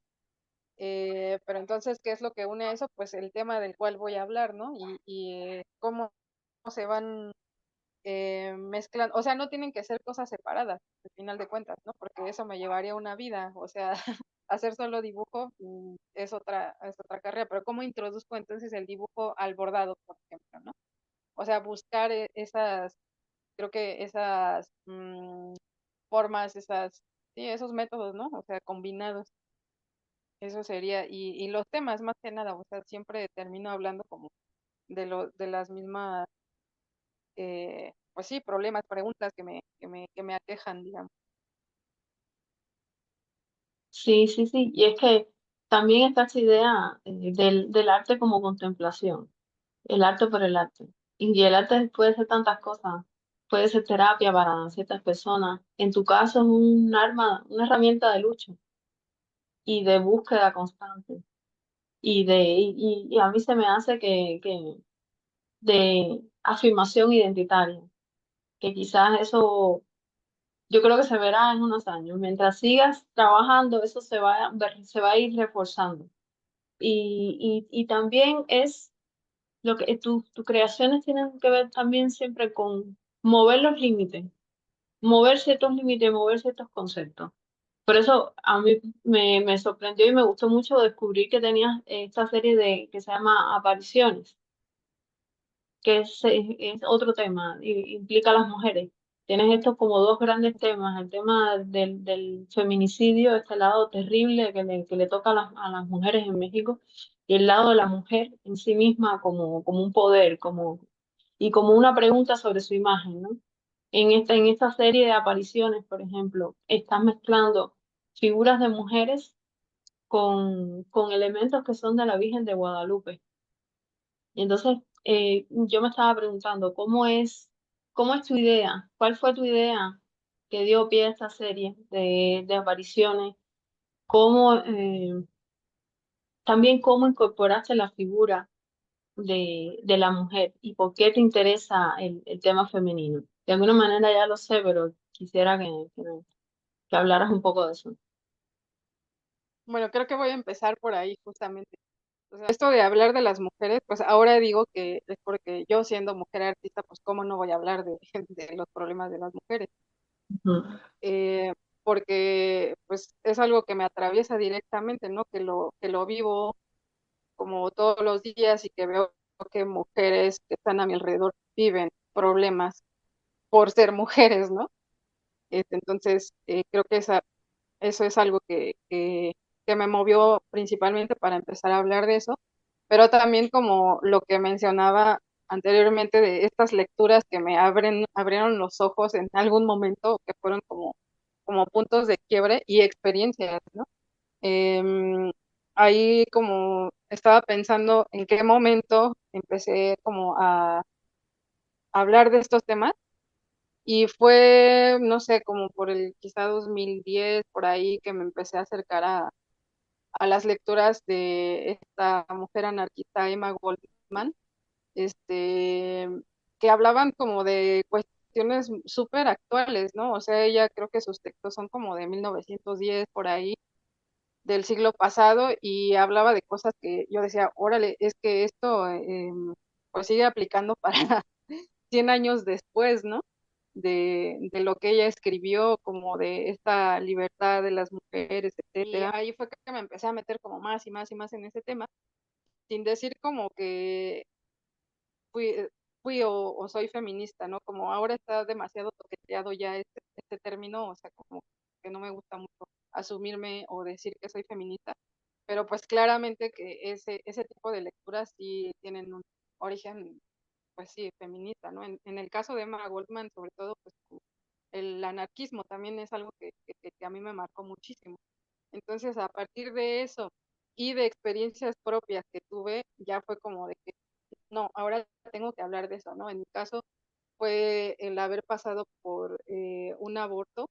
Pero entonces, ¿qué es lo que une a eso? Pues el tema del cual voy a hablar, ¿no? Y cómo se van mezclando, o sea, no tienen que ser cosas separadas, al final de cuentas, ¿no? Porque eso me llevaría una vida, o sea, hacer solo dibujo es otra carrera, pero ¿cómo introduzco entonces el dibujo al bordado, por ejemplo, ¿no? O sea, buscar creo que esas formas, sí, esos métodos, ¿no? O sea, combinados, eso sería, y los temas más que nada, o sea, siempre termino hablando como de las mismas, pues sí, problemas, preguntas que me aquejan, digamos. Sí, sí, sí. Y es que también está esa idea del arte como contemplación, el arte por el arte. Y el arte puede ser tantas cosas, puede ser terapia para ciertas personas. En tu caso es un arma, una herramienta de lucha y de búsqueda constante. Y a mí se me hace que de afirmación identitaria, que quizás eso, yo creo que se verá en unos años. Mientras sigas trabajando, eso se va a ir reforzando. Y también es lo que tus creaciones tienen que ver también siempre con mover los límites, mover ciertos conceptos. Por eso a mí me sorprendió y me gustó mucho descubrir que tenías esta serie que se llama Apariciones, que es otro tema, implica a las mujeres. Tienes estos como dos grandes temas, el tema del feminicidio, este lado terrible que le toca a las mujeres en México, y el lado de la mujer en sí misma como un poder, y como una pregunta sobre su imagen, ¿no? En esta serie de apariciones, por ejemplo, estás mezclando figuras de mujeres con elementos que son de la Virgen de Guadalupe. Y entonces yo me estaba preguntando, cómo es tu idea? ¿Cuál fue tu idea que dio pie a esta serie de apariciones? ¿Cómo, también cómo incorporaste la figura de la mujer y por qué te interesa el tema femenino? De alguna manera ya lo sé, pero quisiera que hablaras un poco de eso. Bueno, creo que voy a empezar por ahí justamente. O sea, esto de hablar de las mujeres, pues ahora digo que es porque yo siendo mujer artista, pues cómo no voy a hablar de, de los problemas de las mujeres. Ujú, Eh, Porque pues es algo que me atraviesa directamente, ¿no? Que lo vivo como todos los días y que veo que mujeres que están a mi alrededor viven problemas por ser mujeres, ¿no? Entonces, creo que eso es algo que me movió principalmente para empezar a hablar de eso, pero también como lo que mencionaba anteriormente de estas lecturas que me abrieron los ojos en algún momento, que fueron como puntos de quiebre y experiencias, ¿no? Em, Ahí como estaba pensando en qué momento empecé como a hablar de estos temas y fue, no sé, como por el quizá 2010, por ahí que me empecé a acercar a las lecturas de esta mujer anarquista Emma Goldman, este, que hablaban como de cuestiones súper actuales, ¿no? O sea, ella creo que sus textos son como de 1910, por ahí, del siglo pasado, y hablaba de cosas que yo decía, órale, es que esto pues sigue aplicando para 100 años después, ¿no? De lo que ella escribió, como de esta libertad de las mujeres, etcétera. Y ahí fue que me empecé a meter como más y más y más en ese tema, sin decir como que fui, fui o soy feminista, ¿no? Como ahora está demasiado toqueteado ya este término, o sea, como que no me gusta mucho asumirme o decir que soy feminista, pero pues claramente que ese tipo de lecturas sí tienen un origen, pues sí, feminista, ¿no? En el caso de Emma Goldman, sobre todo, pues el anarquismo también es algo que a mí me marcó muchísimo. Entonces, a partir de eso y de experiencias propias que tuve, ya fue como de que, no, ahora tengo que hablar de eso, ¿no? En mi caso fue el haber pasado por un aborto.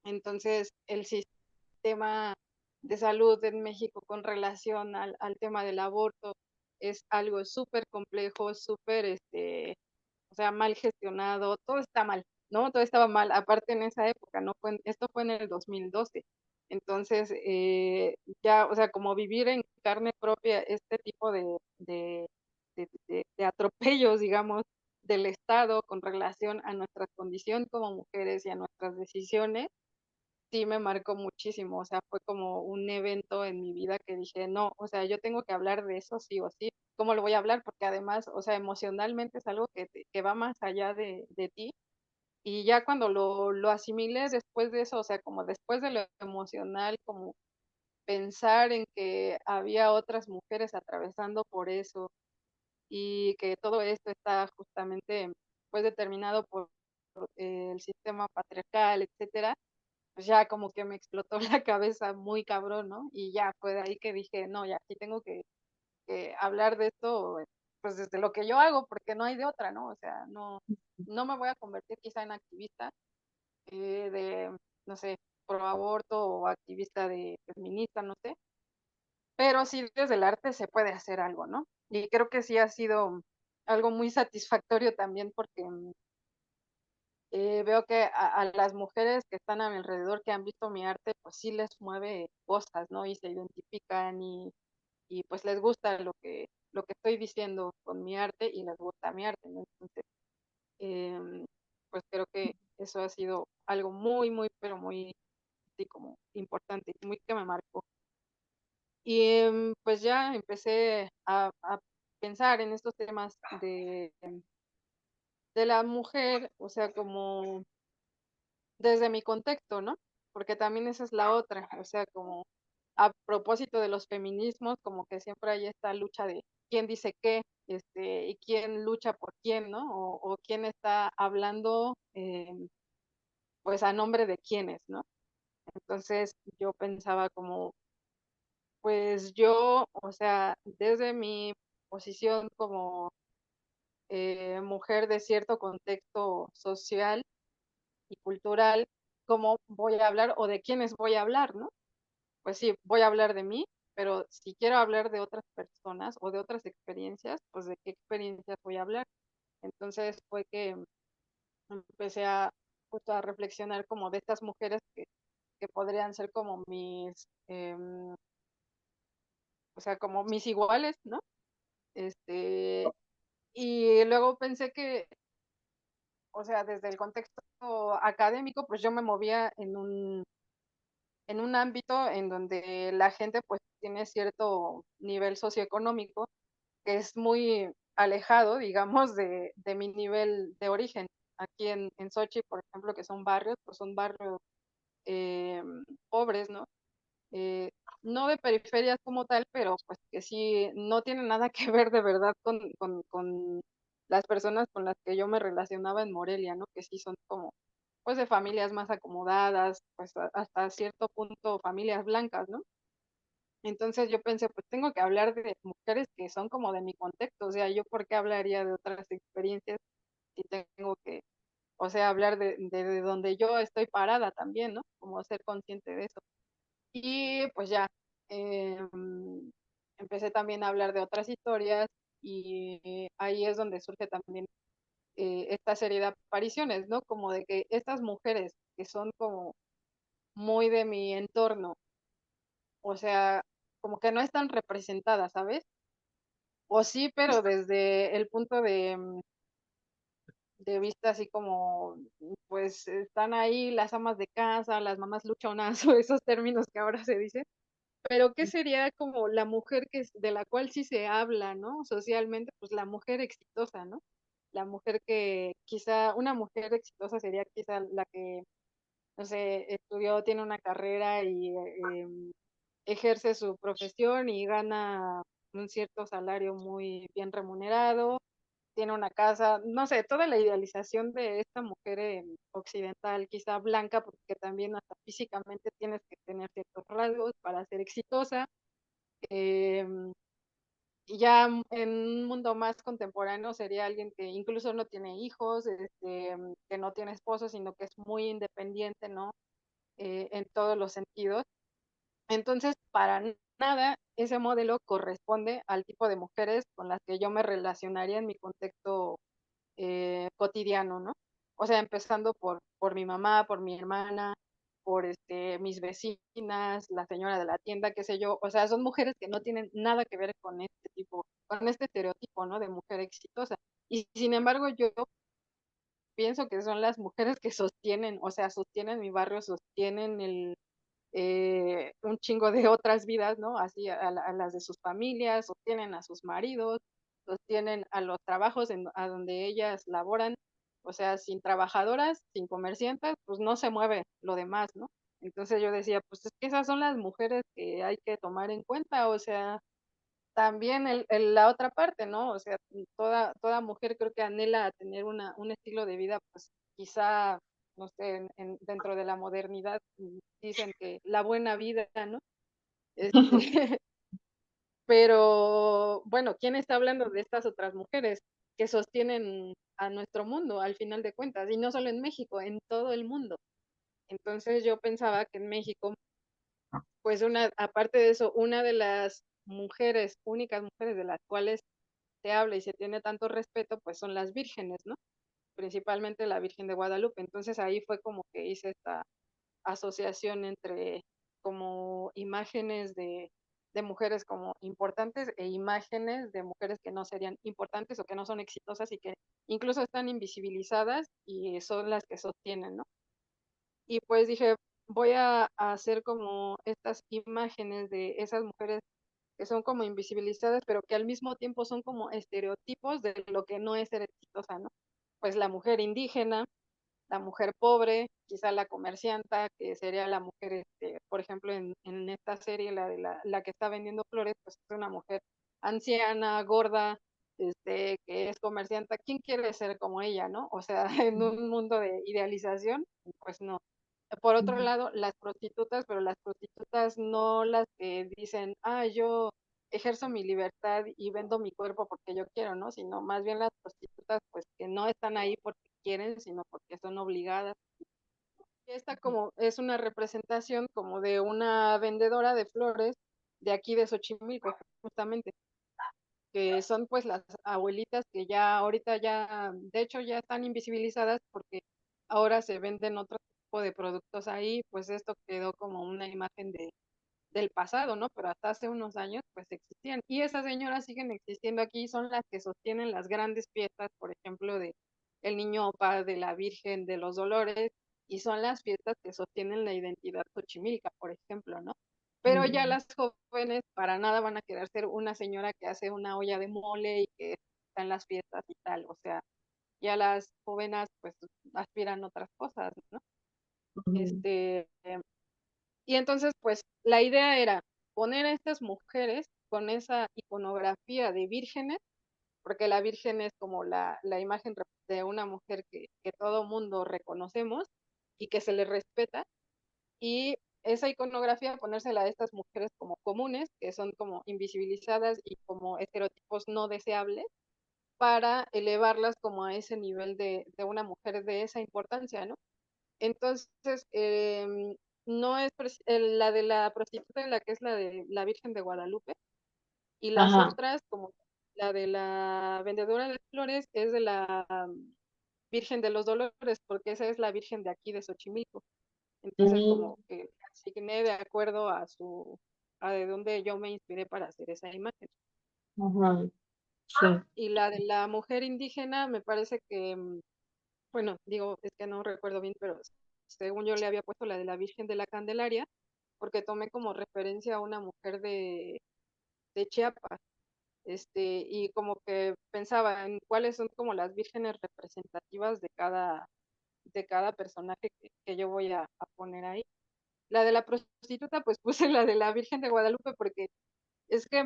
Entonces, el sistema de salud en México con relación al tema del aborto es algo súper complejo, súper, o sea, mal gestionado, todo está mal, ¿no? Todo estaba mal, aparte en esa época, ¿no? Esto fue en el 2012. Entonces, ya, o sea, como vivir en carne propia este tipo de atropellos, digamos, del Estado con relación a nuestra condición como mujeres y a nuestras decisiones, sí me marcó muchísimo, o sea, fue como un evento en mi vida que dije, no, o sea, yo tengo que hablar de eso sí o sí. ¿Cómo lo voy a hablar? Porque además, o sea, emocionalmente es algo que va más allá de ti. Y ya cuando lo asimilé después de eso, o sea, como después de lo emocional, como pensar en que había otras mujeres atravesando por eso y que todo esto está justamente pues determinado por el sistema patriarcal, etcétera, pues ya como que me explotó la cabeza muy cabrón, ¿no? Y ya fue de ahí que dije, no, ya aquí tengo que hablar de esto, pues desde lo que yo hago, porque no hay de otra, ¿no? O sea, no me voy a convertir quizá en activista de, no sé, pro aborto o activista de feminista, no sé, pero sí desde el arte se puede hacer algo, ¿no? Y creo que sí ha sido algo muy satisfactorio también porque veo que a las mujeres que están a mi alrededor, que han visto mi arte, pues sí les mueve cosas, ¿no? Y se identifican y pues les gusta lo que estoy diciendo con mi arte y les gusta mi arte, ¿no? Entonces, pues creo que eso ha sido algo muy, muy, pero muy y como importante, muy que me marcó. Y pues ya empecé a pensar en estos temas de la mujer, o sea, como desde mi contexto, ¿no? Porque también esa es la otra, o sea, como a propósito de los feminismos, como que siempre hay esta lucha de quién dice qué, y quién lucha por quién, ¿no? O quién está hablando, pues a nombre de quiénes, ¿no? Entonces yo pensaba como, pues yo, o sea, desde mi posición como mujer de cierto contexto social y cultural, ¿cómo voy a hablar o de quiénes voy a hablar, ¿no? Pues sí, voy a hablar de mí, pero si quiero hablar de otras personas o de otras experiencias, pues de qué experiencias voy a hablar. Entonces fue que empecé a, justo a reflexionar como de estas mujeres que podrían ser como mis, o sea, como mis iguales, ¿no? Y luego pensé que, o sea, desde el contexto académico, pues yo me movía en un ámbito en donde la gente pues tiene cierto nivel socioeconómico que es muy alejado, digamos, de mi nivel de origen. Aquí en Sochi, por ejemplo, que son barrios, pues son barrios eh, pobres, ¿no? Eh, no de periferias como tal, pero pues que sí, no tienen nada que ver de verdad con las personas con las que yo me relacionaba en Morelia, ¿no? Que sí son como, pues de familias más acomodadas, pues hasta cierto punto familias blancas, ¿no? Entonces yo pensé, pues tengo que hablar de mujeres que son como de mi contexto, o sea, yo por qué hablaría de otras experiencias si tengo que, o sea, hablar de donde yo estoy parada también, ¿no? Como ser consciente de eso. Y pues ya, empecé también a hablar de otras historias y ahí es donde surge también esta serie de apariciones, ¿no? Como de que estas mujeres que son como muy de mi entorno, o sea, como que no están representadas, ¿sabes? O sí, pero desde el punto de vista así como, pues están ahí las amas de casa, las mamás luchonas o esos términos que ahora se dicen, pero ¿qué sería como la mujer de la cual sí se habla, ¿no? Socialmente, pues la mujer exitosa, ¿no? La mujer que quizá, una mujer exitosa sería quizá la que, no sé, estudió, tiene una carrera y ejerce su profesión y gana un cierto salario muy bien remunerado, tiene una casa, no sé, toda la idealización de esta mujer occidental, quizá blanca, porque también hasta físicamente tienes que tener ciertos rasgos para ser exitosa. Eh, y ya en un mundo más contemporáneo sería alguien que incluso no tiene hijos, que no tiene esposo, sino que es muy independiente, ¿no? En todos los sentidos. Entonces, para nada, ese modelo corresponde al tipo de mujeres con las que yo me relacionaría en mi contexto cotidiano, ¿no? O sea, empezando por mi mamá, por mi hermana, por mis vecinas, la señora de la tienda, qué sé yo. O sea, son mujeres que no tienen nada que ver con este tipo, con este estereotipo, ¿no? De mujer exitosa. Y sin embargo, yo pienso que son las mujeres que sostienen, o sea, sostienen mi barrio, sostienen un chingo de otras vidas, ¿no? Así a las de sus familias, sostienen a sus maridos, sostienen a los trabajos a donde ellas laboran, o sea, sin trabajadoras, sin comerciantes, pues no se mueve lo demás, ¿no? Entonces yo decía, pues es que esas son las mujeres que hay que tomar en cuenta, o sea, también la otra parte, ¿no? O sea, toda mujer creo que anhela a tener un estilo de vida, pues quizá, no sé, dentro de la modernidad dicen que la buena vida, ¿no? Este, pero bueno, ¿quién está hablando de estas otras mujeres que sostienen a nuestro mundo al final de cuentas? Y no solo en México, en todo el mundo. Entonces yo pensaba que en México, pues aparte de eso, una de las mujeres, únicas mujeres de las cuales se habla y se tiene tanto respeto, pues son las vírgenes, ¿no? Principalmente la Virgen de Guadalupe. Entonces ahí fue como que hice esta asociación entre como imágenes de mujeres como importantes e imágenes de mujeres que no serían importantes o que no son exitosas y que incluso están invisibilizadas y son las que sostienen, ¿no? Y pues dije, voy a hacer como estas imágenes de esas mujeres que son como invisibilizadas, pero que al mismo tiempo son como estereotipos de lo que no es ser exitosa, ¿no? Pues la mujer indígena, la mujer pobre, quizá la comercianta, que sería la mujer, por ejemplo, en esta serie, la que está vendiendo flores, pues es una mujer anciana, gorda, que es comercianta. ¿Quién quiere ser como ella, no? O sea, en un mundo de idealización, pues no. Por otro Ujú, lado, las prostitutas, pero las prostitutas no las que dicen, ah, yo ejerzo mi libertad y vendo mi cuerpo porque yo quiero, ¿no? Sino más bien las prostitutas, pues que no están ahí porque quieren, sino porque son obligadas. Y esta como es una representación como de una vendedora de flores de aquí de Xochimilco, justamente, que son pues las abuelitas que ya ahorita ya, de hecho ya están invisibilizadas porque ahora se venden otro tipo de productos ahí, pues esto quedó como una imagen del pasado, ¿no? Pero hasta hace unos años pues existían. Y esas señoras siguen existiendo aquí, son las que sostienen las grandes fiestas, por ejemplo, de el Niño Opa, de la Virgen de los Dolores, y son las fiestas que sostienen la identidad xochimilca, por ejemplo, ¿no? Pero ya ujú, las jóvenes para nada van a querer ser una señora que hace una olla de mole y que está en las fiestas y tal, o sea, ya las jóvenes pues aspiran a otras cosas, ¿no? ujú. Este, y entonces, pues, la idea era poner a estas mujeres con esa iconografía de vírgenes, porque la virgen es como la imagen de una mujer que todo mundo reconocemos y que se le respeta, y esa iconografía ponérsela a estas mujeres como comunes, que son como invisibilizadas y como estereotipos no deseables, para elevarlas como a ese nivel de una mujer de esa importancia, ¿no? Entonces, no es la de la prostituta, la que es la de la Virgen de Guadalupe, y las Ajá. otras, como la de la vendedora de flores, es de la Virgen de los Dolores, porque esa es la Virgen de aquí de Xochimilco. Entonces, Mm, como que asigné de acuerdo a de dónde yo me inspiré para hacer esa imagen. ajá. Sí. Y la de la mujer indígena, me parece que, bueno, digo, es que no recuerdo bien, pero según yo le había puesto la de la Virgen de la Candelaria, porque tomé como referencia a una mujer de Chiapas, y como que pensaba en cuáles son como las vírgenes representativas de cada personaje que yo voy a poner ahí. La de la prostituta, pues puse la de la Virgen de Guadalupe porque es que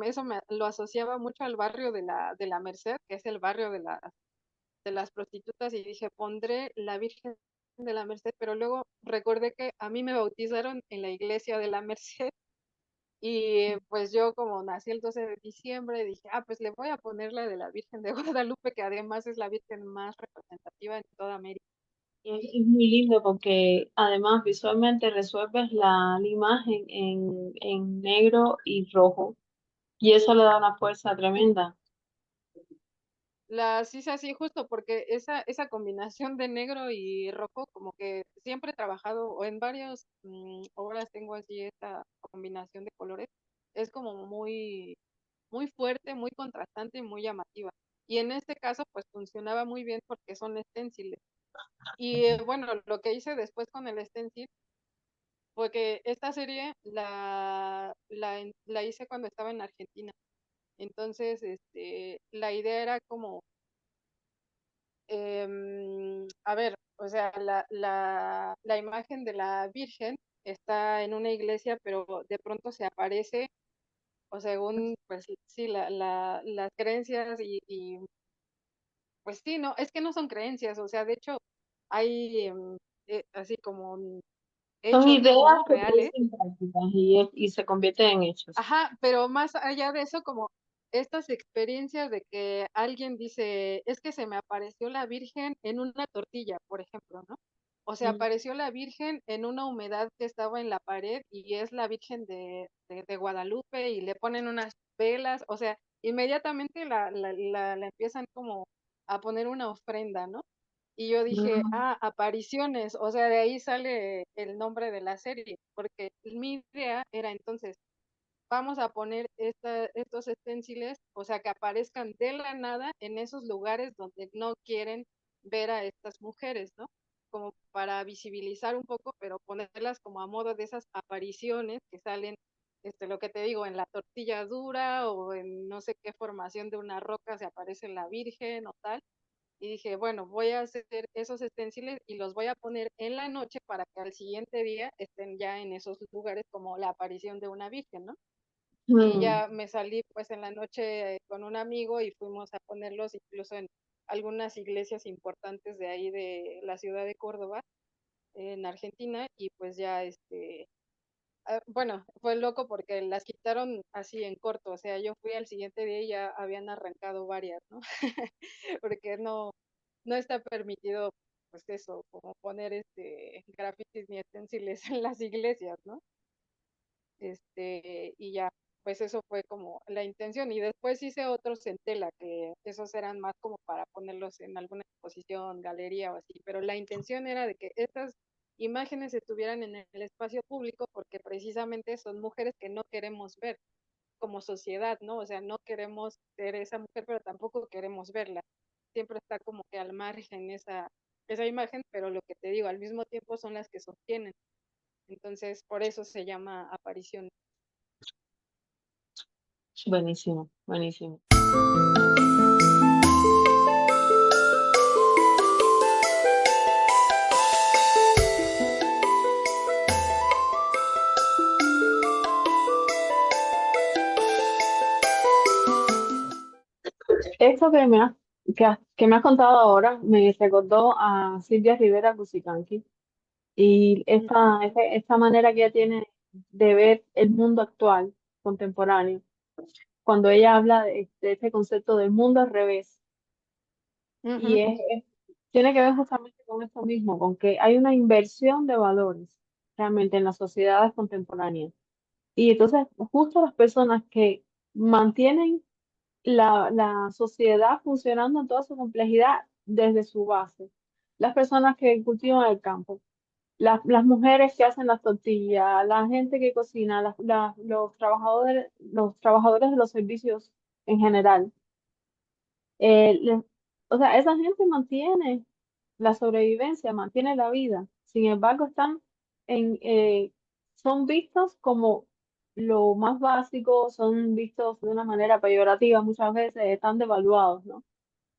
eso me lo asociaba mucho al barrio de la Merced, que es el barrio de las prostitutas, y dije, pondré la Virgen de la Merced, pero luego recordé que a mí me bautizaron en la iglesia de la Merced. Y pues yo como nací el 12 de diciembre, dije, ah, pues le voy a poner la de la Virgen de Guadalupe, que además es la Virgen más representativa en toda América. Es muy lindo porque además visualmente resuelves la imagen en negro y rojo y eso le da una fuerza tremenda. Sí, es así justo porque esa combinación de negro y rojo, como que siempre he trabajado, o en varias obras tengo así esta combinación de colores, es como muy fuerte, muy contrastante y muy llamativa. Y en este caso, pues funcionaba muy bien porque son esténciles. Y bueno, lo que hice después con el stencil fue que esta serie la hice cuando estaba en Argentina. Entonces, la idea era como, a ver, o sea, la imagen de la Virgen está en una iglesia, pero de pronto se aparece, o según, pues sí, las creencias pues sí, no, es que no son creencias, o sea, de hecho, hay así como Son hechos, ideas ¿no? que Reales. producen prácticas y se convierten en hechos. Ajá, pero más allá de eso, como estas experiencias de que alguien dice, es que se me apareció la Virgen en una tortilla, por ejemplo, ¿no? O se Mm, apareció la Virgen en una humedad que estaba en la pared y es la Virgen de Guadalupe y le ponen unas velas, o sea, inmediatamente la empiezan como a poner una ofrenda, ¿no? Y yo dije, mm, ah, apariciones, o sea, de ahí sale el nombre de la serie, porque mi idea era entonces vamos a poner estos esténciles, o sea, que aparezcan de la nada en esos lugares donde no quieren ver a estas mujeres, ¿no? como para visibilizar un poco, pero ponerlas como a modo de esas apariciones que salen, lo que te digo, en la tortilla dura o en no sé qué formación de una roca se aparece la Virgen o tal. Y dije, bueno, voy a hacer esos stenciles y los voy a poner en la noche para que al siguiente día estén ya en esos lugares como la aparición de una virgen, ¿no? Y Mm, ya me salí pues en la noche con un amigo y fuimos a ponerlos incluso en algunas iglesias importantes de ahí de la ciudad de Córdoba, en Argentina, y pues ya bueno, fue loco porque las quitaron así en corto, o sea, yo fui al siguiente día y ya habían arrancado varias, ¿no? Porque no está permitido, pues eso, como poner grafitis ni stenciles en las iglesias, ¿no? Y ya, pues eso fue como la intención. Y después hice otros en tela, que esos eran más como para ponerlos en alguna exposición, galería o así, pero la intención era de que estas imágenes estuvieran en el espacio público porque precisamente son mujeres que no queremos ver como sociedad, ¿no? O sea, no queremos ser esa mujer, pero tampoco queremos verla. Siempre está como que al margen esa imagen, pero lo que te digo, al mismo tiempo son las que sostienen. Entonces, por eso se llama aparición. buenísimo, buenísimo. Esto que me has contado ahora me recordó a Silvia Rivera Cusicanqui y esta manera que ella tiene de ver el mundo actual, contemporáneo, cuando ella habla de este concepto del mundo al revés. Y Ujú, tiene que ver justamente con esto mismo, con que hay una inversión de valores realmente en las sociedades contemporáneas. Y entonces, justo las personas que mantienen la sociedad funcionando en toda su complejidad desde su base, las personas que cultivan el campo, las mujeres que hacen las tortillas, la gente que cocina, los trabajadores de los servicios en general. Eh, le- o sea, esa gente mantiene la sobrevivencia, mantiene la vida. Sin embargo, son vistos como lo más básico, son vistos de una manera peyorativa muchas veces, están devaluados, ¿no?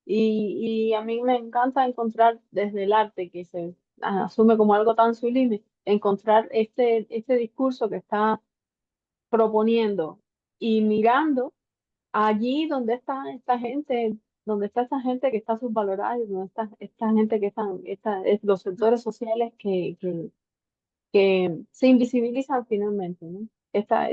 Y a mí me encanta encontrar desde el arte, que se asume como algo tan sublime, encontrar este discurso que está proponiendo y mirando allí donde está esta gente, donde está esta gente que está subvalorada y donde está esta gente que están, los sectores sociales que se invisibilizan finalmente, ¿no?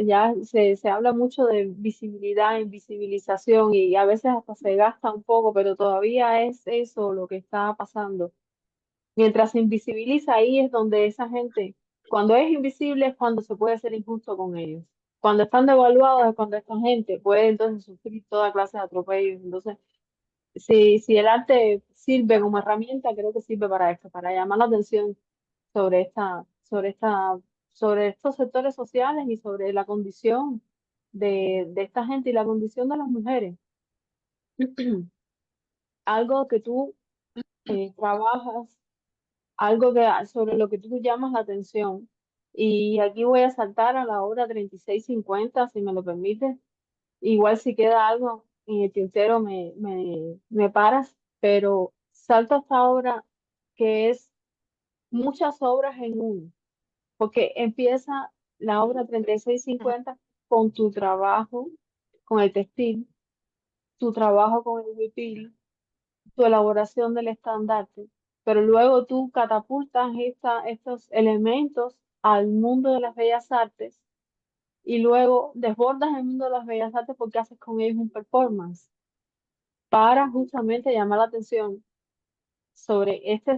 Ya se habla mucho de visibilidad, invisibilización y a veces hasta se gasta un poco, pero todavía es eso lo que está pasando. Mientras se invisibiliza, ahí es donde esa gente, cuando es invisible, es cuando se puede ser injusto con ellos. Cuando están devaluados es cuando esta gente puede entonces sufrir toda clase de atropellos. Entonces, si el arte sirve como herramienta, creo que sirve para esto, para llamar la atención sobre sobre estos sectores sociales y sobre la condición de esta gente y la condición de las mujeres. Algo que tú trabajas, sobre lo que tú llamas la atención. Y aquí voy a saltar a la hora 36:50 si me lo permites. Igual si queda algo en el tintero me paras, pero salto a esta obra que es muchas obras en uno, porque empieza la obra ujú, 36:50 con tu trabajo, con el textil, tu trabajo con el huipil, tu elaboración del estandarte, pero luego tú catapultas estos elementos al mundo de las bellas artes y luego desbordas el mundo de las bellas artes porque haces con ellos un performance para justamente llamar la atención sobre este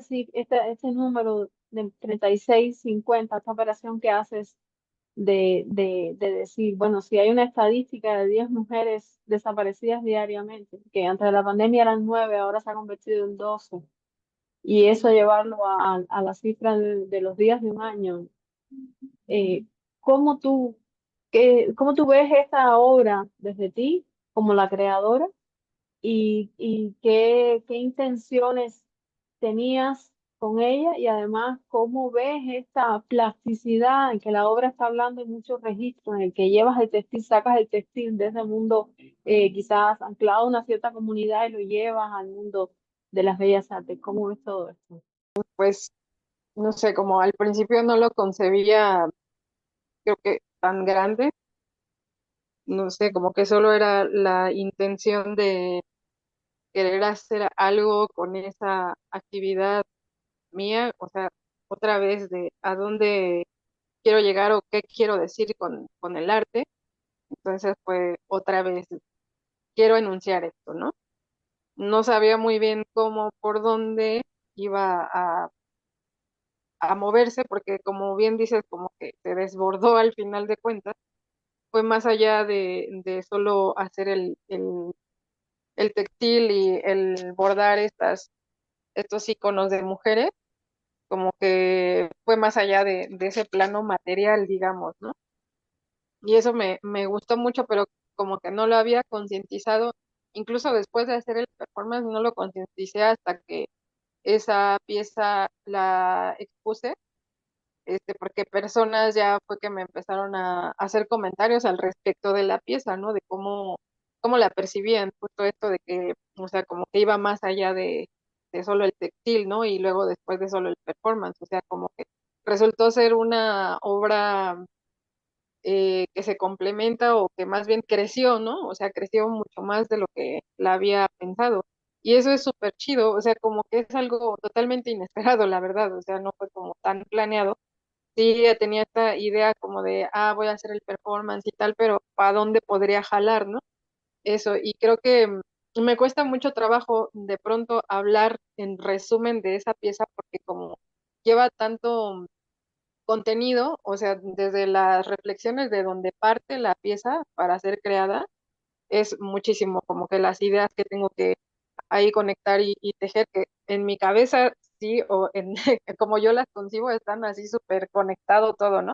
número de 36:50, esta operación que haces de decir, bueno, si hay una estadística de 10 mujeres desaparecidas diariamente, que antes de la pandemia eran 9, ahora se ha convertido en 12, y eso llevarlo a la cifra de los días de un año, eh, ¿cómo tú, cómo tú ves esta obra desde ti como la creadora y qué intenciones tenías con ella y además cómo ves esta plasticidad en que la obra está hablando de muchos registros, en el que llevas el textil, sacas el textil de ese mundo quizás anclado a una cierta comunidad y lo llevas al mundo de las bellas artes. ¿Cómo ves todo esto? Pues no sé, como al principio no lo concebía, creo que tan grande, no sé, como que solo era la intención de querer hacer algo con esa actividad mía, o sea, otra vez de a dónde quiero llegar o qué quiero decir con el arte. Entonces, pues otra vez quiero enunciar esto, ¿no? No sabía muy bien cómo, por dónde iba a moverse, porque como bien dices, como que se desbordó al final de cuentas, fue más allá de solo hacer el textil y el bordar estos iconos de mujeres, como que fue más allá de ese plano material, digamos, ¿no? Y eso me gustó mucho, pero como que no lo había concientizado, incluso después de hacer el performance, no lo concienticé hasta que esa pieza la expuse, porque personas ya fue que me empezaron a hacer comentarios al respecto de la pieza, ¿no? De cómo la percibían, justo esto de que, o sea, como que iba más allá de solo el textil, ¿no? Y luego después de solo el performance, o sea, como que resultó ser una obra que se complementa o que más bien creció, ¿no? O sea, creció mucho más de lo que la había pensado. Y eso es súper chido, o sea, como que es algo totalmente inesperado, la verdad, o sea, no fue como tan planeado. Sí, tenía esta idea como de, voy a hacer el performance y tal, pero ¿para dónde podría jalar, no? Eso, y creo que me cuesta mucho trabajo de pronto hablar en resumen de esa pieza porque como lleva tanto contenido, o sea, desde las reflexiones de donde parte la pieza para ser creada, es muchísimo, como que las ideas que tengo que ahí conectar y tejer, que en mi cabeza sí, o en como yo las concibo, están así súper conectado todo, ¿no?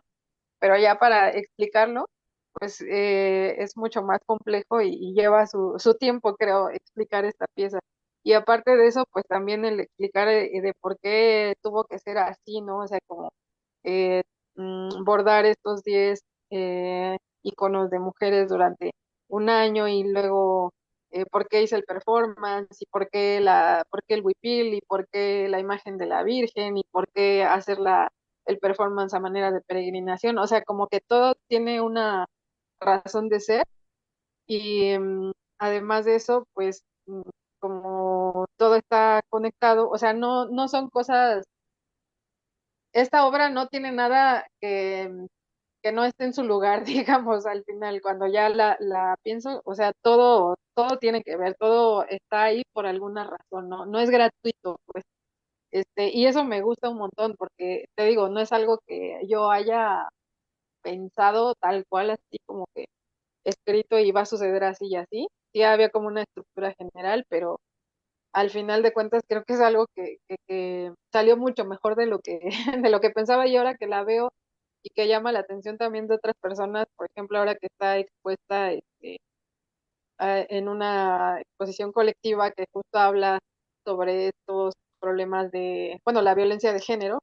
Pero ya para explicarlo, pues es mucho más complejo y lleva su tiempo, creo, explicar esta pieza. Y aparte de eso, pues también el explicar de por qué tuvo que ser así, ¿no? O sea, como eh, bordar estos 10 iconos de mujeres durante un año y luego por qué hice el performance y por qué el huipil y por qué la imagen de la Virgen y por qué hacer el performance a manera de peregrinación. O sea, como que todo tiene una razón de ser y además de eso, pues como todo está conectado, o sea, no son cosas, esta obra no tiene nada que no esté en su lugar, digamos, al final, cuando ya la pienso, o sea, todo tiene que ver, todo está ahí por alguna razón, ¿no? No es gratuito, pues, y eso me gusta un montón, porque te digo, no es algo que yo haya pensado tal cual, así como que escrito y va a suceder así y así. Sí había como una estructura general, pero al final de cuentas creo que es algo que salió mucho mejor de lo que, de lo que pensaba y ahora que la veo y que llama la atención también de otras personas, por ejemplo, ahora que está expuesta en una exposición colectiva que justo habla sobre estos problemas de, bueno, la violencia de género,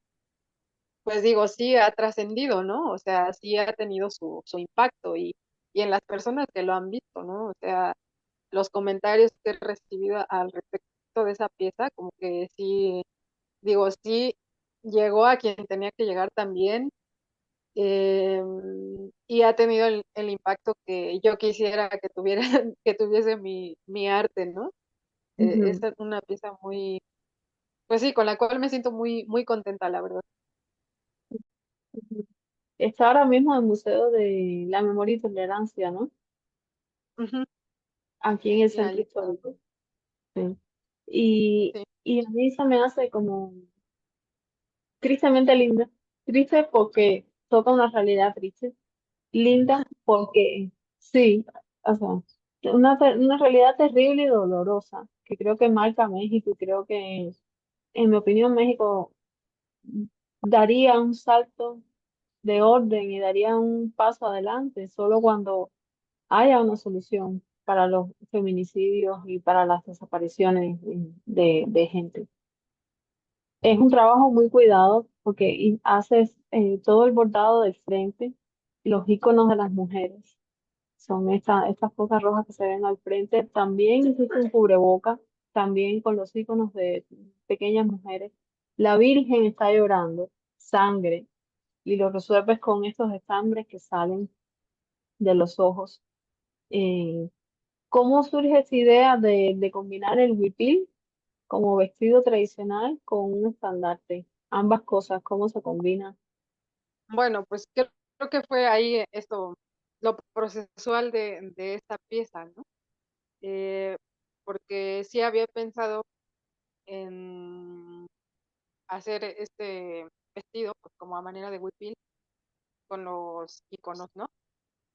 pues digo, sí ha trascendido, ¿no? O sea, sí ha tenido su impacto y en las personas que lo han visto, ¿no? O sea, los comentarios que he recibido al respecto de esa pieza, como que sí, digo, sí llegó a quien tenía que llegar también eh, y ha tenido el impacto que yo quisiera que tuviera, que tuviese mi arte, ¿no? Es Ujú, una pieza muy, pues sí, con la cual me siento muy contenta, la verdad. ujú. Está ahora mismo en el Museo de la Memoria y Tolerancia, ¿no? Ujú, Aquí en el y ahí centro está, histórico. Sí. Y, sí. y a mí se me hace como tristemente linda. Triste porque toca una realidad triste. Linda porque sí, o sea, una realidad terrible y dolorosa que creo que marca a México y creo que, en mi opinión, México daría un salto de orden y daría un paso adelante solo cuando haya una solución para los feminicidios y para las desapariciones de gente. Es un trabajo muy cuidado porque haces todo el bordado del frente, los iconos de las mujeres. Son estas cosas rojas que se ven al frente. También hiciste un cubreboca, también con los iconos de pequeñas mujeres. La Virgen está llorando, sangre, y lo resuelves con estos estambres que salen de los ojos. Eh, ¿Cómo surge esa idea de combinar el huipil como vestido tradicional con un estandarte? Ambas cosas, ¿cómo se combinan? Bueno, pues creo que fue ahí esto, lo procesual de esta pieza, ¿no? Eh, Porque sí había pensado en hacer este vestido pues, como a manera de huipil con los iconos, ¿no?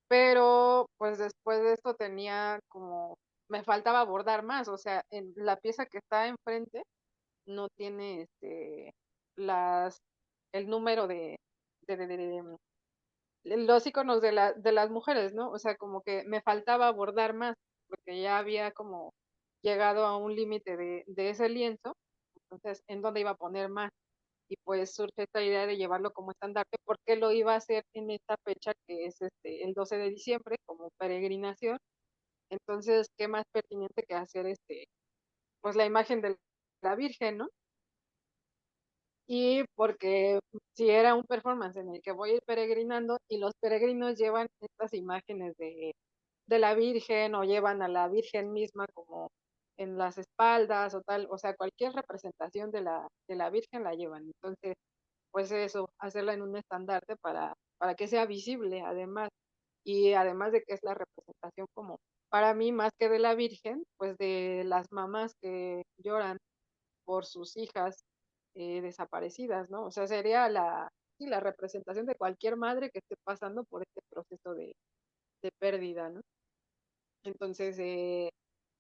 Pero pues después de esto tenía como, me faltaba abordar más, o sea, en la pieza que está enfrente no tiene las, el número de los iconos de las mujeres, ¿no? O sea, como que me faltaba abordar más, porque ya había como llegado a un límite de ese lienzo, entonces, ¿en dónde iba a poner más? Y pues surge esta idea de llevarlo como estandarte, porque lo iba a hacer en esta fecha que es el 12 de diciembre, como peregrinación. Entonces, ¿qué más pertinente que hacer pues la imagen de la Virgen, ¿no? Y porque si era un performance en el que voy a ir peregrinando y los peregrinos llevan estas imágenes de la Virgen o llevan a la Virgen misma como en las espaldas o tal, o sea, cualquier representación de la Virgen la llevan. Entonces, pues eso, hacerla en un estandarte para que sea visible además, y además de que es la representación como para mí más que de la Virgen, pues de las mamás que lloran por sus hijas desaparecidas, ¿no? O sea, sería sí, la representación de cualquier madre que esté pasando por este proceso de pérdida, ¿no? Entonces,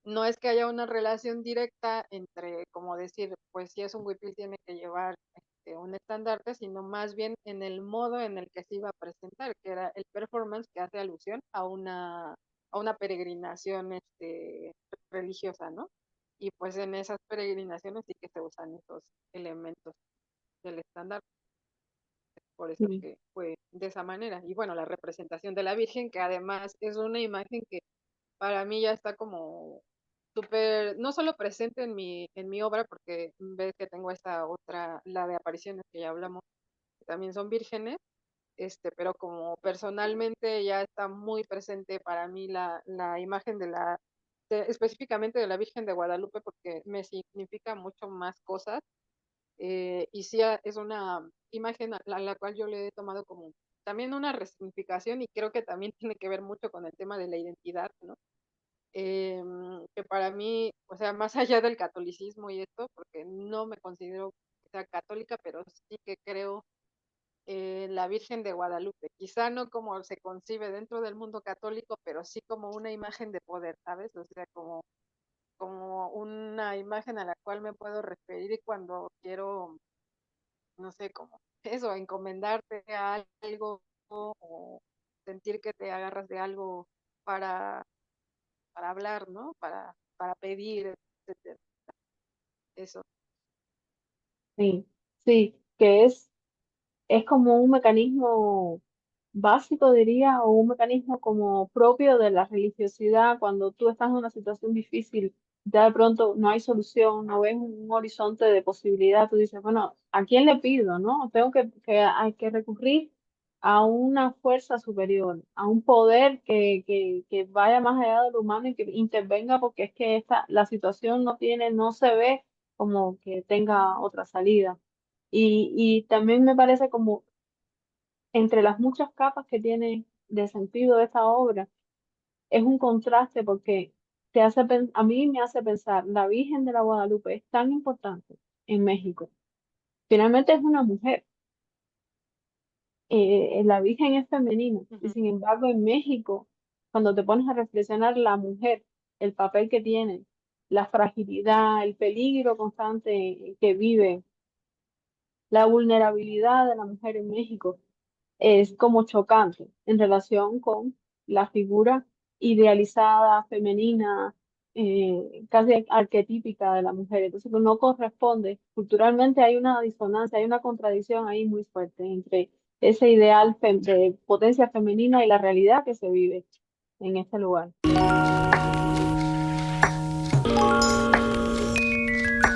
no es que haya una relación directa entre, como decir, pues si es un huipil tiene que llevar un estandarte, sino más bien en el modo en el que se iba a presentar, que era el performance que hace alusión a una peregrinación religiosa, ¿no? Y pues en esas peregrinaciones sí que se usan esos elementos del estándar, por eso Sí, que fue de esa manera. Y bueno, la representación de la Virgen, que además es una imagen que para mí ya está como súper, no solo presente en mi obra, porque ves que tengo esta otra, la de apariciones que ya hablamos, que también son vírgenes, pero como personalmente ya está muy presente para mí la imagen específicamente de la Virgen de Guadalupe, porque me significa mucho más cosas, y sí es una imagen a la cual yo le he tomado como también una resignificación y creo que también tiene que ver mucho con el tema de la identidad, ¿no? Que para mí, o sea, más allá del catolicismo y esto, porque no me considero que sea católica, pero sí que creo en la Virgen de Guadalupe. Quizá no como se concibe dentro del mundo católico, pero sí como una imagen de poder, ¿sabes? O sea, como una imagen a la cual me puedo referir cuando quiero, no sé, como eso, encomendarte a algo o sentir que te agarras de algo para hablar, ¿no? Para pedir, etcétera. Eso. sí, sí, que es como un mecanismo básico, diría, o un mecanismo como propio de la religiosidad. Cuando tú estás en una situación difícil, ya de pronto no hay solución, no ves un horizonte de posibilidad, tú dices, bueno, ¿a quién le pido, no? Tengo hay que recurrir a una fuerza superior, a un poder que vaya más allá de lo humano y que intervenga, porque es que la situación no se ve como que tenga otra salida. Y también me parece como entre las muchas capas que tiene de sentido esta obra, es un contraste porque a mí me hace pensar, la Virgen de la Guadalupe es tan importante en México. Finalmente es una mujer, la Virgen es femenina y Ujú. sin embargo en México, cuando te pones a reflexionar la mujer, el papel que tiene, la fragilidad, el peligro constante que vive, la vulnerabilidad de la mujer en México, es como chocante en relación con la figura idealizada, femenina. casi arquetípica de la mujer. Entonces, pues, no corresponde. Culturalmente hay una disonancia, hay una contradicción ahí muy fuerte entre ese ideal de potencia femenina y la realidad que se vive en este lugar.